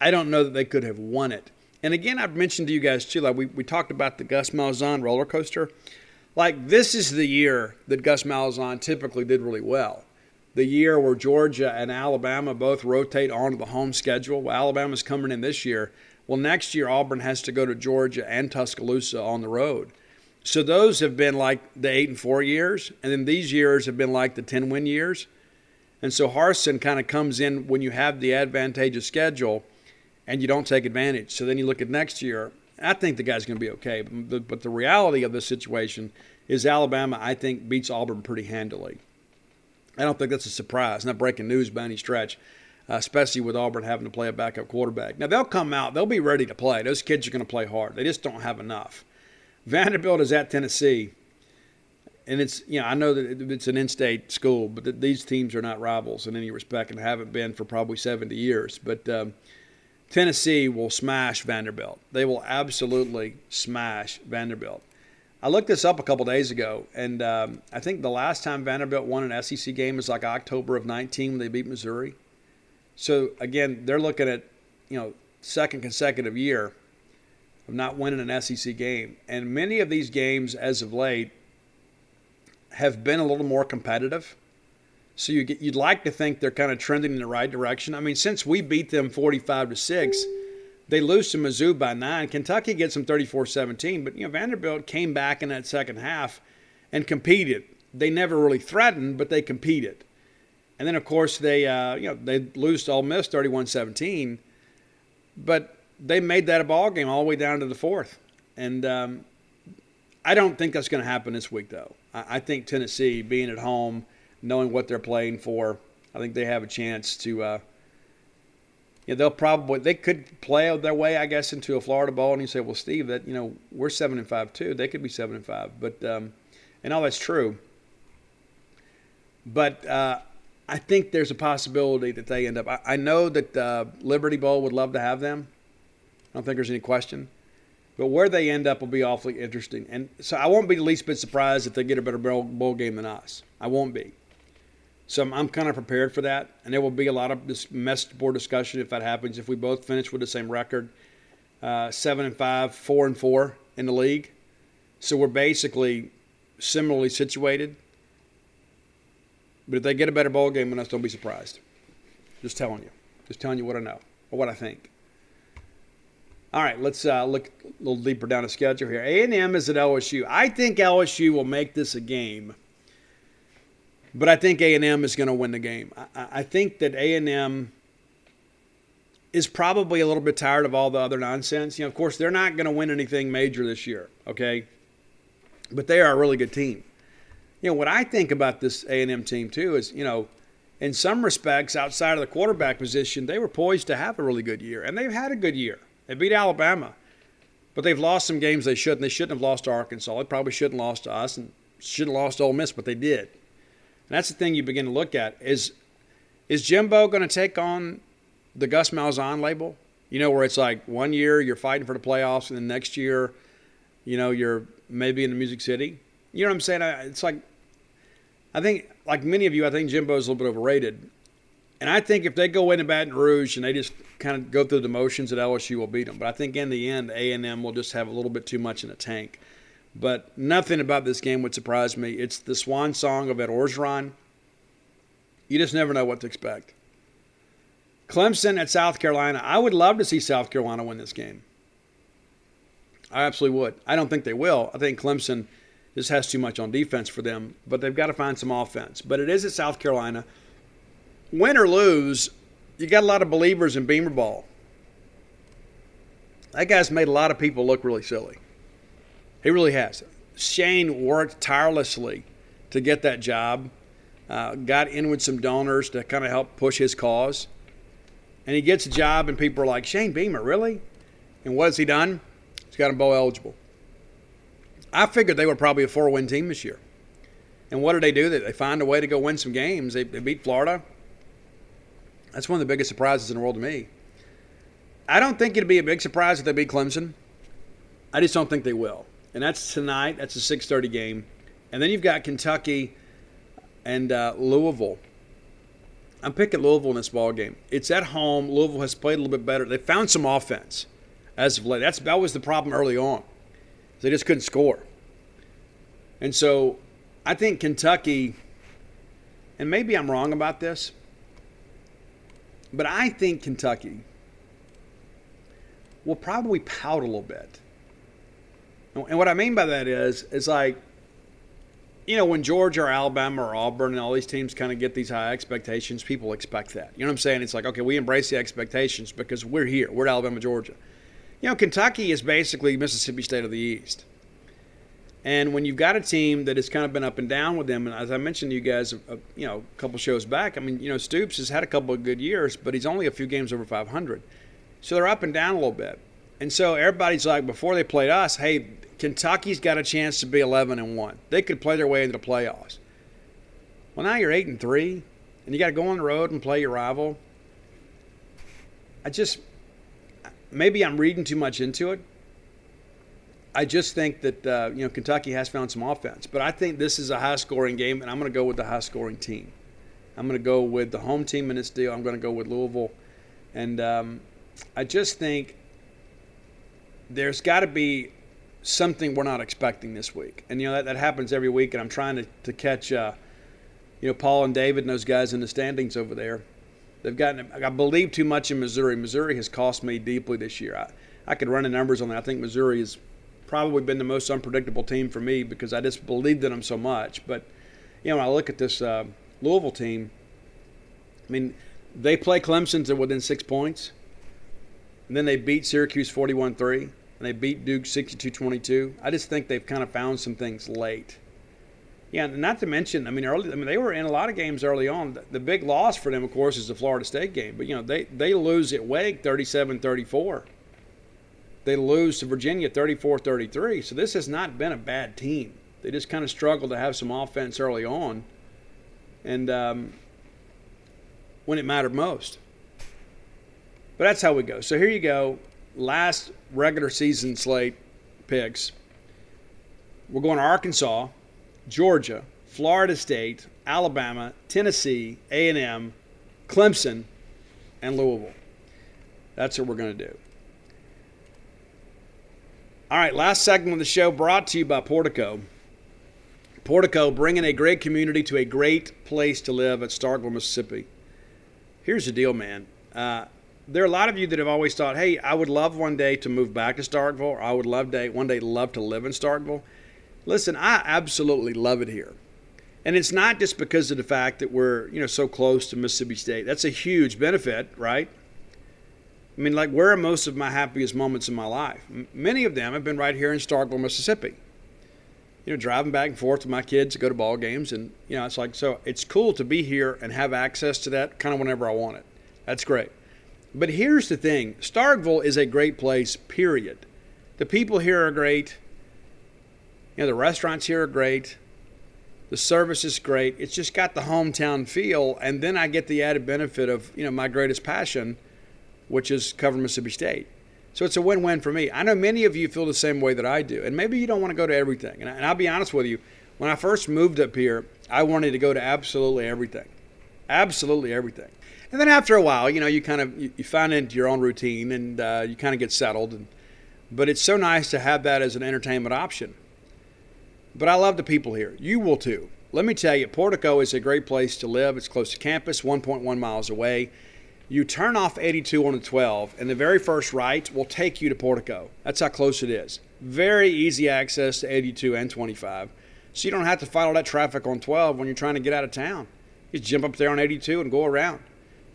I don't know that they could have won it. And again, I've mentioned to you guys too, like we talked about the Gus Malzahn roller coaster. Like this is the year that Gus Malzahn typically did really well. The year where Georgia and Alabama both rotate onto the home schedule. Well, Alabama's coming in this year. Well, next year Auburn has to go to Georgia and Tuscaloosa on the road. So those have been like the 8-4 years, and then these years have been like the 10-win years. And so Harsin kind of comes in when you have the advantageous schedule and you don't take advantage. So then you look at next year, I think the guy's going to be okay. But the reality of this situation is Alabama, I think, beats Auburn pretty handily. I don't think that's a surprise, not breaking news by any stretch, especially with Auburn having to play a backup quarterback. Now, they'll come out. They'll be ready to play. Those kids are going to play hard. They just don't have enough. Vanderbilt is at Tennessee. And it's, I know that it's an in-state school, but these teams are not rivals in any respect and haven't been for probably 70 years. But Tennessee will smash Vanderbilt. They will absolutely smash Vanderbilt. I looked this up a couple days ago, and I think the last time Vanderbilt won an SEC game was like October of 19 when they beat Missouri. So, again, they're looking at, second consecutive year of not winning an SEC game. And many of these games as of late have been a little more competitive. So you'd like to think they're kind of trending in the right direction. I mean, since we beat them 45-6, they lose to Mizzou by 9. Kentucky gets them 34-17. But, Vanderbilt came back in that second half and competed. They never really threatened, but they competed. And then, of course, they lose to Ole Miss 31-17. But they made that a ball game all the way down to the fourth. And I don't think that's going to happen this week, though. I think Tennessee, being at home, knowing what they're playing for, I think they have a chance to they could play their way, I guess, into a Florida Bowl. And you say, well, Steve, that we're 7-5 too. They could be 7-5, but and all that's true. But I think there's a possibility that they end up. I know that Liberty Bowl would love to have them. I don't think there's any question. But where they end up will be awfully interesting. And so I won't be the least bit surprised if they get a better bowl game than us. I won't be. So I'm kind of prepared for that. And there will be a lot of this message board discussion if that happens. If we both finish with the same record, 7-5, 4-4 in the league. So we're basically similarly situated. But if they get a better bowl game than us, don't be surprised. Just telling you. Just telling you what I know or what I think. All right, let's look a little deeper down the schedule here. A&M is at LSU. I think LSU will make this a game, but I think A&M is going to win the game. I think that A&M is probably a little bit tired of all the other nonsense. Of course, they're not going to win anything major this year, okay? But they are a really good team. What I think about this A&M team, too, is, in some respects, outside of the quarterback position, they were poised to have a really good year. And they've had a good year. They beat Alabama. But they've lost some games they shouldn't. They shouldn't have lost to Arkansas. They probably shouldn't have lost to us and shouldn't have lost to Ole Miss, but they did. And that's the thing you begin to look at. Is Jimbo going to take on the Gus Malzahn label? Where it's like 1 year you're fighting for the playoffs and the next year, you're maybe in the Music City. You know what I'm saying? It's like, I think, like many of you, I think Jimbo's a little bit overrated. And I think if they go into Baton Rouge and they just kind of go through the motions, that LSU will beat them. But I think in the end, A&M will just have a little bit too much in the tank. But nothing about this game would surprise me. It's the swan song of Ed Orgeron. You just never know what to expect. Clemson at South Carolina. I would love to see South Carolina win this game. I absolutely would. I don't think they will. I think Clemson just has too much on defense for them, but they've got to find some offense. But it is at South Carolina. Win or lose, you got a lot of believers in Beamer ball. That guy's made a lot of people look really silly. He really has. Shane worked tirelessly to get that job, got in with some donors to kind of help push his cause. And he gets a job, and people are like, Shane Beamer, really? And what has he done? He's got him bowl eligible. I figured they were probably a 4-win team this year. And what did they do? They find a way to go win some games. They beat Florida. That's one of the biggest surprises in the world to me. I don't think it'd be a big surprise if they beat Clemson. I just don't think they will. And that's tonight. That's a 6:30 game. And then you've got Kentucky and Louisville. I'm picking Louisville in this ball game. It's at home. Louisville has played a little bit better. They found some offense as of late. That was the problem early on. They just couldn't score. And so I think Kentucky, and maybe I'm wrong about this, but I think Kentucky will probably pout a little bit. And what I mean by that is, it's like, when Georgia or Alabama or Auburn and all these teams kind of get these high expectations, people expect that. You know what I'm saying? It's like, okay, we embrace the expectations because we're here. We're at Alabama, Georgia. Kentucky is basically Mississippi State of the East. And when you've got a team that has kind of been up and down with them, and as I mentioned to you guys, a couple shows back, Stoops has had a couple of good years, but he's only a few games over 500. So they're up and down a little bit. And so everybody's like, before they played us, hey, Kentucky's got a chance to be 11-1. They could play their way into the playoffs. Well, now you're 8-3, and you got to go on the road and play your rival. Maybe I'm reading too much into it. I just think that Kentucky has found some offense, but I think this is a high-scoring game, and I'm going to go with the high-scoring team. I'm going to go with the home team in this deal. I'm going to go with Louisville, and I just think there's got to be something we're not expecting this week, and that happens every week. And I'm trying to catch Paul and David and those guys in the standings over there. They've gotten, I believe, too much in Missouri. Missouri has cost me deeply this year. I could run the numbers on that. I think Missouri has probably been the most unpredictable team for me because I just believed in them so much. But, when I look at this Louisville team, they play Clemson to within 6 points. And then they beat Syracuse 41-3. And they beat Duke 62-22. I just think they've kind of found some things late. Yeah, and not to mention, they were in a lot of games early on. The big loss for them, of course, is the Florida State game. But, they lose at Wake 37-34. They lose to Virginia 34-33. So this has not been a bad team. They just kind of struggled to have some offense early on. And when it mattered most. But that's how we go. So here you go. Last regular season slate picks. We're going to Arkansas, Georgia, Florida State, Alabama, Tennessee, A&M, Clemson, and Louisville. That's what we're going to do. All right, last segment of the show brought to you by Portico. Portico, bringing a great community to a great place to live at Starkville, Mississippi. Here's the deal, man. There are a lot of you that have always thought, hey, I would love one day to move back to Starkville, or I would love one day love to live in Starkville. Listen, I absolutely love it here. And it's not just because of the fact that we're, so close to Mississippi State. That's a huge benefit, right? I mean, like, where are most of my happiest moments in my life? Many of them have been right here in Starkville, Mississippi. Driving back and forth with my kids to go to ball games. And, it's like, so it's cool to be here and have access to that kind of whenever I want it. That's great. But here's the thing. Starkville is a great place, period. The people here are great. The restaurants here are great. The service is great. It's just got the hometown feel. And then I get the added benefit of, my greatest passion, which is covering Mississippi State. So it's a win-win for me. I know many of you feel the same way that I do. And maybe you don't want to go to everything. And I'll be honest with you. When I first moved up here, I wanted to go to absolutely everything. Absolutely everything. And then after a while, you kind of you find into your own routine and you kind of get settled. But it's so nice to have that as an entertainment option. But I love the people here. You will too. Let me tell you, Portico is a great place to live. It's close to campus, 1.1 miles away. You turn off 82 on the 12, and the very first right will take you to Portico. That's how close it is. Very easy access to 82 and 25. So you don't have to fight all that traffic on 12 when you're trying to get out of town. You just jump up there on 82 and go around.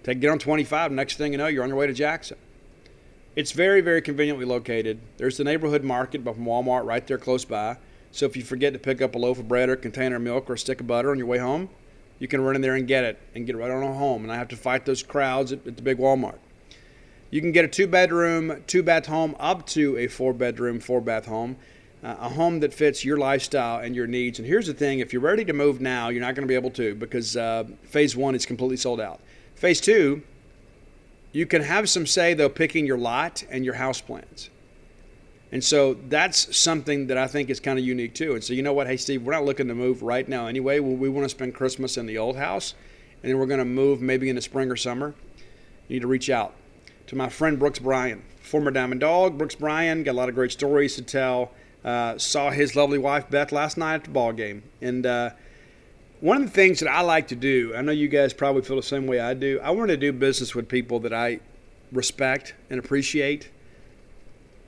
Get on 25, next thing you know, you're on your way to Jackson. It's very, very conveniently located. There's the neighborhood market from Walmart right there close by. So if you forget to pick up a loaf of bread or a container of milk or a stick of butter on your way home, you can run in there and get it and get it right on home. And I have to fight those crowds at the big Walmart. You can get a 2-bedroom, 2-bath home up to a 4-bedroom, 4-bath home, a home that fits your lifestyle and your needs. And here's the thing, if you're ready to move now, you're not going to be able to because phase 1 is completely sold out. Phase 2, you can have some say, though, picking your lot and your house plans. And so that's something that I think is kind of unique, too. And so you know what? Hey, Steve, we're not looking to move right now anyway. We want to spend Christmas in the old house, and then we're going to move maybe in the spring or summer. You need to reach out to my friend Brooks Bryan, former Diamond Dog. Brooks Bryan got a lot of great stories to tell. Saw his lovely wife, Beth, last night at the ball game. And one of the things that I like to do, I know you guys probably feel the same way I do, I want to do business with people that I respect and appreciate.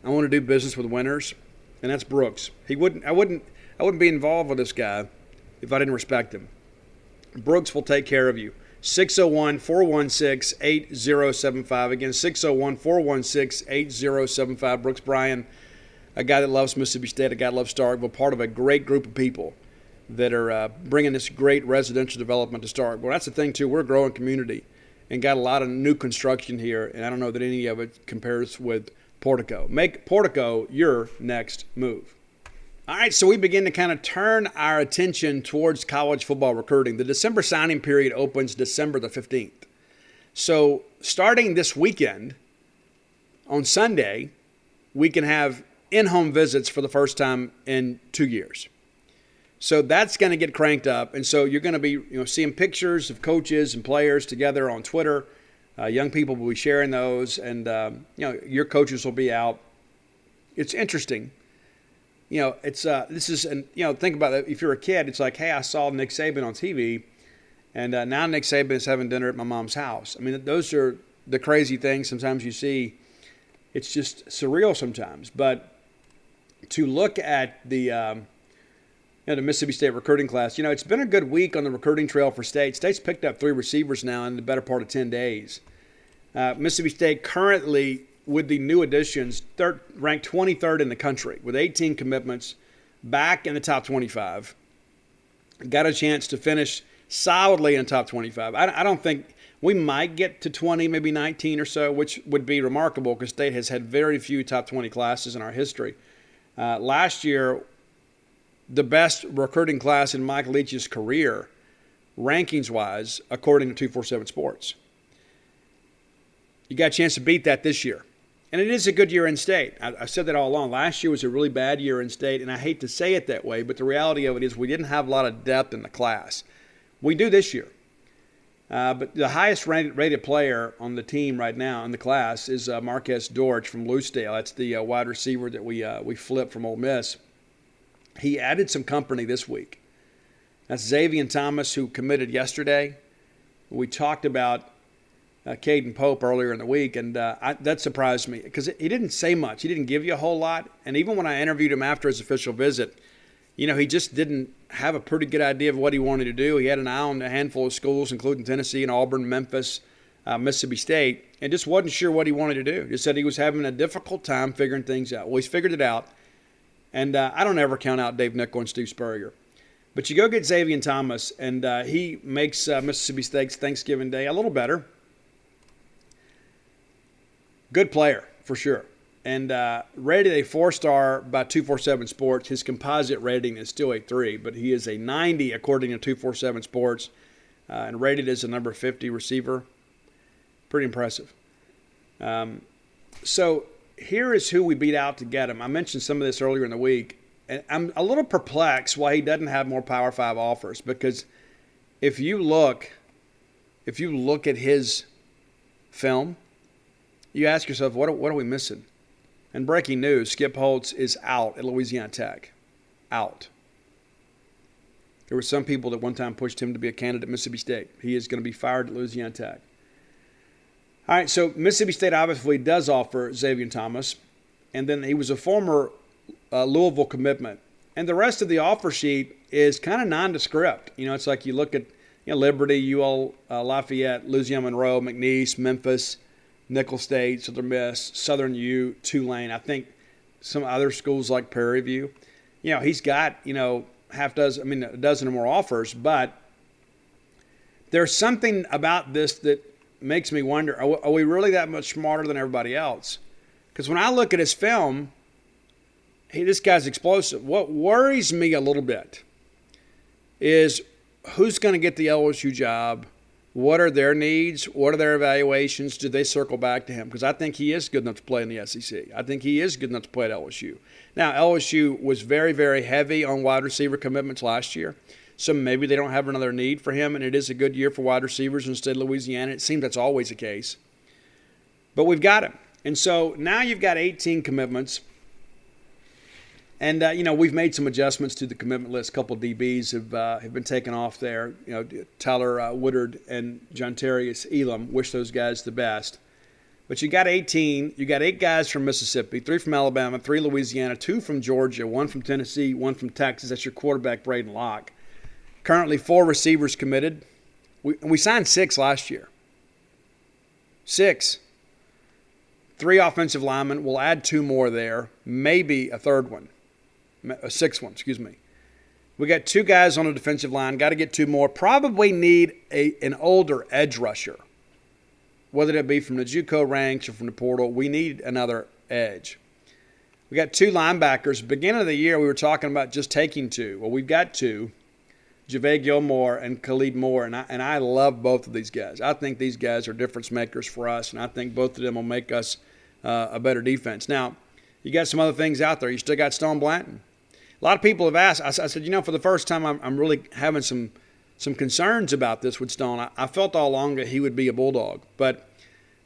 I want to do business with winners, and that's Brooks. I wouldn't be involved with this guy if I didn't respect him. Brooks will take care of you. 601-416-8075. Again, 601-416-8075. Brooks Bryan, a guy that loves Mississippi State, a guy that loves Starkville, part of a great group of people that are bringing this great residential development to Starkville. That's the thing, too. We're a growing community and got a lot of new construction here, and I don't know that any of it compares with Portico. Make Portico your next move. All right, so we begin to kind of turn our attention towards college football recruiting. The December signing period opens December the 15th. So starting this weekend, on Sunday, we can have in-home visits for the first time in 2 years. So that's going to get cranked up. And so you're going to be seeing pictures of coaches and players together on Twitter. Young people will be sharing those, and your coaches will be out. It's interesting. Think about it. If you're a kid, it's like, hey, I saw Nick Saban on TV, and now Nick Saban is having dinner at my mom's house. I mean, those are the crazy things sometimes you see. It's just surreal sometimes. But to look at the Mississippi State recruiting class, it's been a good week on the recruiting trail for State. State's picked up 3 receivers now in the better part of 10 days. Mississippi State currently, with the new additions, ranked 23rd in the country with 18 commitments, back in the top 25. Got a chance to finish solidly in the top 25. I don't think we might get to 20, maybe 19 or so, which would be remarkable because State has had very few top 20 classes in our history. Last year, the best recruiting class in Mike Leach's career, rankings-wise, according to 247 Sports. You got a chance to beat that this year. And it is a good year in State. I said that all along. Last year was a really bad year in State, and I hate to say it that way, but the reality of it is we didn't have a lot of depth in the class. We do this year. But the highest rated player on the team right now in the class is Marquez Dortch from Loosedale. That's the wide receiver that we flipped from Ole Miss. He added some company this week. That's Xavier Thomas, who committed yesterday. We talked about Caden Pope earlier in the week, and that surprised me because he didn't say much. He didn't give you a whole lot. And even when I interviewed him after his official visit, he just didn't have a pretty good idea of what he wanted to do. He had an eye on a handful of schools, including Tennessee and Auburn, Memphis, Mississippi State, and just wasn't sure what he wanted to do. Just said he was having a difficult time figuring things out. Well, he's figured it out, and I don't ever count out Dave Nichol and Steve Spurrier. But you go get Xavier Thomas, and he makes Mississippi State's Thanksgiving Day a little better. Good player, for sure. And rated a 4-star by 247 Sports. His composite rating is still a 3, but he is a 90 according to 247 Sports, and rated as a number 50 receiver. Pretty impressive. So here is who we beat out to get him. I mentioned some of this earlier in the week, and I'm a little perplexed why he doesn't have more Power 5 offers, because if you look at his film, you ask yourself, what are we missing? And breaking news, Skip Holtz is out at Louisiana Tech. Out. There were some people that one time pushed him to be a candidate at Mississippi State. He is going to be fired at Louisiana Tech. All right, so Mississippi State obviously does offer Xavier Thomas, and then he was a former Louisville commitment. And the rest of the offer sheet is kind of nondescript. It's like you look at Liberty, UL Lafayette, Louisiana Monroe, McNeese, Memphis, Nickel State, Southern Miss, Southern U, Tulane. I think some other schools like Prairie View. He's got, a dozen or more offers, but there's something about this that makes me wonder, are we really that much smarter than everybody else? Because when I look at his film, this guy's explosive. What worries me a little bit is who's going to get the LSU job. What are their needs? What are their evaluations? Do they circle back to him? Because I think he is good enough to play in the SEC. I think he is good enough to play at LSU. Now, LSU was very, very heavy on wide receiver commitments last year. So maybe they don't have another need for him, and it is a good year for wide receivers in the state of Louisiana. It seems that's always the case. But we've got him. And so now you've got 18 commitments. And, we've made some adjustments to the commitment list. A couple of DBs have been taken off there. Tyler Woodard and Jontarius Elam. Wish those guys the best. But you got 18. You got 8 guys from Mississippi, 3 from Alabama, 3 Louisiana, 2 from Georgia, 1 from Tennessee, 1 from Texas. That's your quarterback, Braden Locke. Currently 4 receivers committed. We signed 6 last year. 6. 3 offensive linemen. We'll add 2 more there. Maybe a third one. A 6th one, excuse me. We got 2 guys on the defensive line. Got to get 2 more. Probably need an older edge rusher. Whether it be from the JUCO ranks or from the portal, we need another edge. We got 2 linebackers. Beginning of the year, we were talking about just taking 2. Well, we've got 2. Javale Gilmore and Khalid Moore, and I love both of these guys. I think these guys are difference makers for us, and I think both of them will make us a better defense. Now, you got some other things out there. You still got Stone Blanton. A lot of people have asked. I said, for the first time, I'm really having some concerns about this with Stone. I felt all along that he would be a Bulldog, but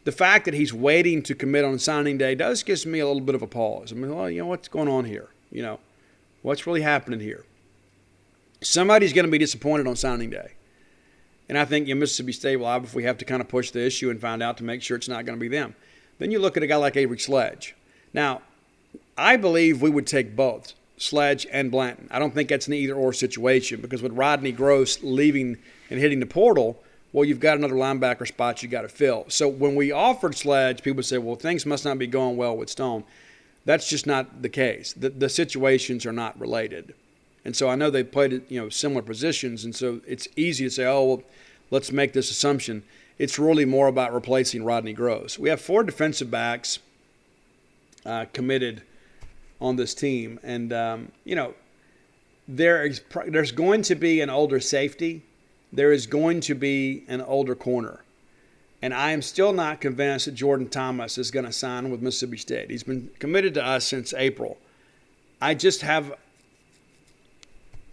the fact that he's waiting to commit on signing day does give me a little bit of a pause. I mean, well, what's going on here? What's really happening here? Somebody's going to be disappointed on signing day. And I think Mississippi State will obviously have to kind of push the issue and find out to make sure it's not going to be them. Then you look at a guy like Avery Sledge. Now, I believe we would take both, Sledge and Blanton. I don't think that's an either-or situation because with Rodney Gross leaving and hitting the portal, well, you've got another linebacker spot you got to fill. So when we offered Sledge, people say, well, things must not be going well with Stone. That's just not the case. The situations are not related. And so I know they played similar positions, and so it's easy to say, oh, well, let's make this assumption. It's really more about replacing Rodney Gross. We have 4 defensive backs committed on this team, and there's going to be an older safety. There is going to be an older corner. And I am still not convinced that Jordan Thomas is going to sign with Mississippi State. He's been committed to us since April. I just have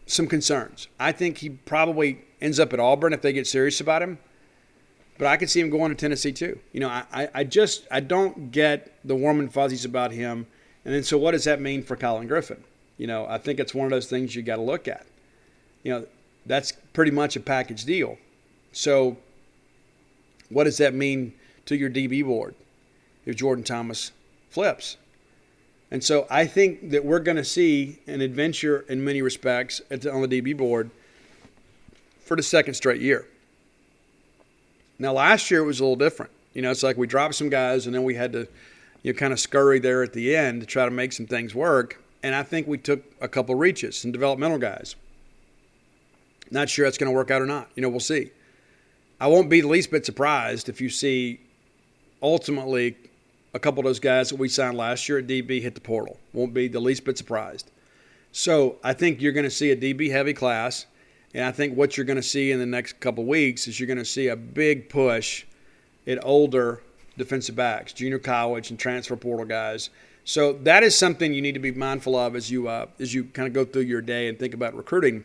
some concerns. I think he probably ends up at Auburn if they get serious about him. But I could see him going to Tennessee too. I don't get the warm and fuzzies about him. And then so what does that mean for Colin Griffin? I think it's one of those things you got to look at. That's pretty much a package deal. So what does that mean to your DB board if Jordan Thomas flips? And so I think that we're going to see an adventure in many respects on the DB board for the second straight year. Now, last year it was a little different. It's like we dropped some guys and then we had to kind of scurry there at the end to try to make some things work. And I think we took a couple reaches, some developmental guys. Not sure that's going to work out or not. We'll see. I won't be the least bit surprised if you see ultimately a couple of those guys that we signed last year at DB hit the portal. Won't be the least bit surprised. So I think you're going to see a DB-heavy class, and I think what you're going to see in the next couple of weeks is you're going to see a big push at older defensive backs, junior college and transfer portal guys. So that is something you need to be mindful of as you kind of go through your day and think about recruiting,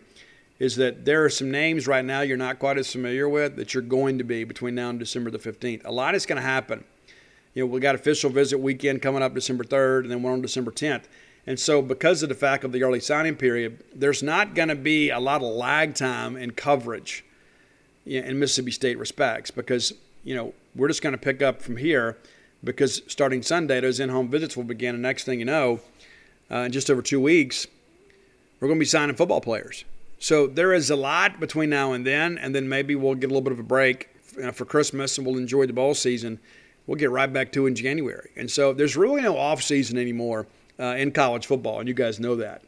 is that there are some names right now you're not quite as familiar with that you're going to be between now and December the 15th. A lot is going to happen. We got official visit weekend coming up December 3rd and then one on December 10th. And so because of the fact of the early signing period, there's not going to be a lot of lag time in coverage in Mississippi State respects because, we're just going to pick up from here because starting Sunday, those in-home visits will begin. And next thing you know, in just over 2 weeks, we're going to be signing football players. So there is a lot between now and then maybe we'll get a little bit of a break for Christmas and we'll enjoy the bowl season. We'll get right back to it in January. And so there's really no off season anymore in college football, and you guys know that.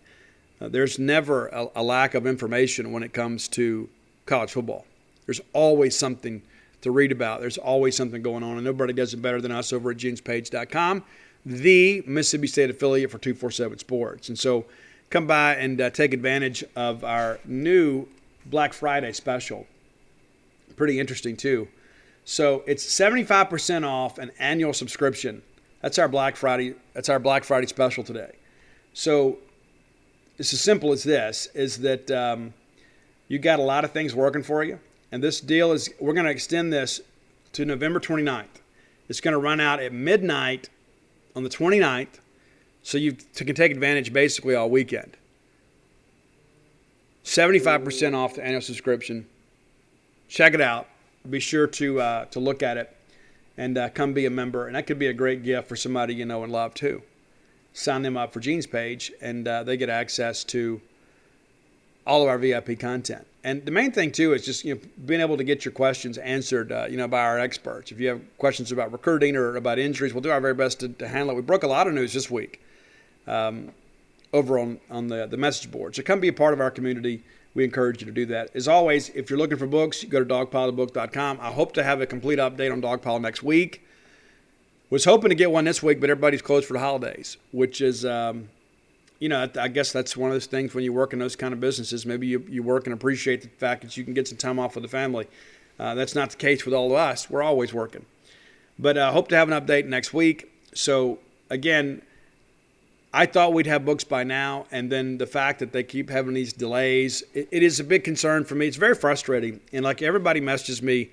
There's never a lack of information when it comes to college football. There's always something to read about. There's always something going on, and nobody does it better than us over at genespage.com, the Mississippi State affiliate for 247 Sports. And so come by and take advantage of our new Black Friday special. Pretty interesting, too. So it's 75% off an annual subscription. That's our Black Friday. That's our Black Friday special today. So it's as simple as this: is that you got a lot of things working for you, and this deal is we're going to extend this to November 29th. It's going to run out at midnight on the 29th, so you can take advantage basically all weekend. 75% off the annual subscription. Check it out. Be sure to look at it and come be a member. And that could be a great gift for somebody you know and love too. Sign them up for Gene's page, and they get access to all of our VIP content. And the main thing too is just being able to get your questions answered by our experts. If you have questions about recruiting or about injuries, we'll do our very best to handle it. We broke a lot of news this week over on the message board. So come be a part of our community. We encourage you to do that. As always, if you're looking for books, you go to dogpilebook.com. I hope to have a complete update on Dogpile next week. Was hoping to get one this week, but everybody's closed for the holidays, which is, I guess that's one of those things when you work in those kind of businesses. Maybe you work and appreciate the fact that you can get some time off with the family. That's not the case with all of us. We're always working. But I hope to have an update next week. So, again, I thought we'd have books by now, and then the fact that they keep having these delays, it is a big concern for me. It's very frustrating. And like everybody messages me, and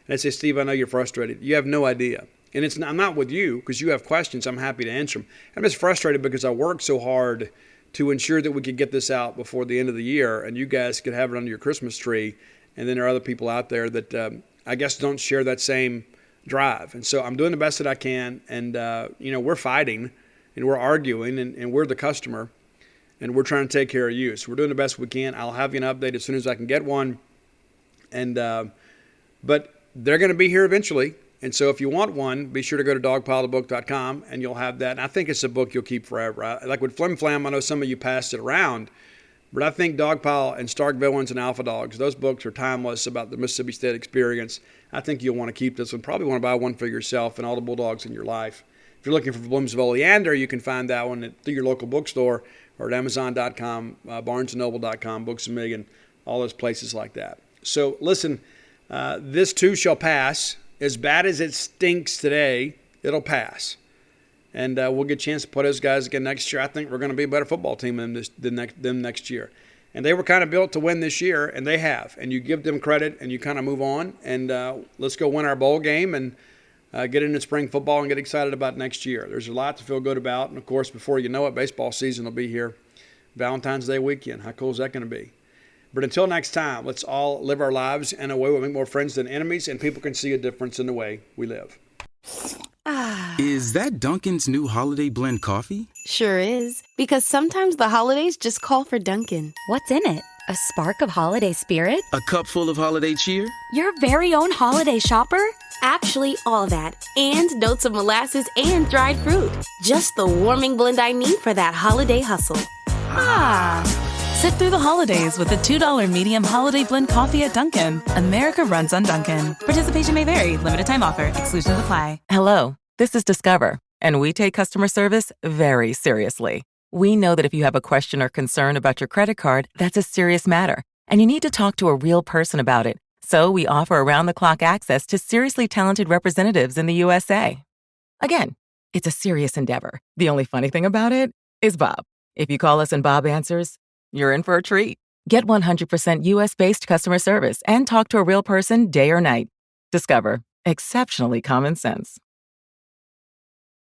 they say, Steve, I know you're frustrated. You have no idea. And I'm not with you because you have questions. I'm happy to answer them. I'm just frustrated because I worked so hard to ensure that we could get this out before the end of the year, and you guys could have it under your Christmas tree. And then there are other people out there that I guess don't share that same drive. And so I'm doing the best that I can, and, we're fighting. And we're arguing, and we're the customer, and we're trying to take care of you. So we're doing the best we can. I'll have you an update as soon as I can get one. And but they're going to be here eventually. And so if you want one, be sure to go to dogpilebook.com, and you'll have that. And I think it's a book you'll keep forever. Like with Flim Flam, I know some of you passed it around. But I think Dogpile and Stark Villains and Alpha Dogs, those books are timeless about the Mississippi State experience. I think you'll want to keep this one. Probably want to buy one for yourself and all the Bulldogs in your life. If you're looking for Blooms of Oleander, you can find that one through your local bookstore or at Amazon.com, BarnesandNoble.com, Books A Million, all those places like that. So listen, this too shall pass. As bad as it stinks today, it'll pass. And we'll get a chance to play those guys again next year. I think we're going to be a better football team than them next year. And they were kind of built to win this year, and they have. And you give them credit, and you kind of move on. And let's go win our bowl game and get into spring football and get excited about next year. There's a lot to feel good about. And, of course, before you know it, baseball season will be here. Valentine's Day weekend. How cool is that going to be? But until next time, let's all live our lives in a way we'll make more friends than enemies, and people can see a difference in the way we live. Is that Dunkin's new holiday blend coffee? Sure is. Because sometimes the holidays just call for Dunkin'. What's in it? A spark of holiday spirit? A cup full of holiday cheer? Your very own holiday shopper? Actually, all that, and notes of molasses and dried fruit. Just the warming blend I need for that holiday hustle. Sit through the holidays with the $2 medium holiday blend coffee at Dunkin'. America runs on Dunkin'. Participation may vary. Limited time offer. Exclusions apply. Hello, this is Discover, and we take customer service very seriously. We know that if you have a question or concern about your credit card, that's a serious matter, and you need to talk to a real person about it. So we offer around-the-clock access to seriously talented representatives in the USA. Again, it's a serious endeavor. The only funny thing about it is Bob. If you call us and Bob answers, you're in for a treat. Get 100% US-based customer service and talk to a real person day or night. Discover. Exceptionally common sense.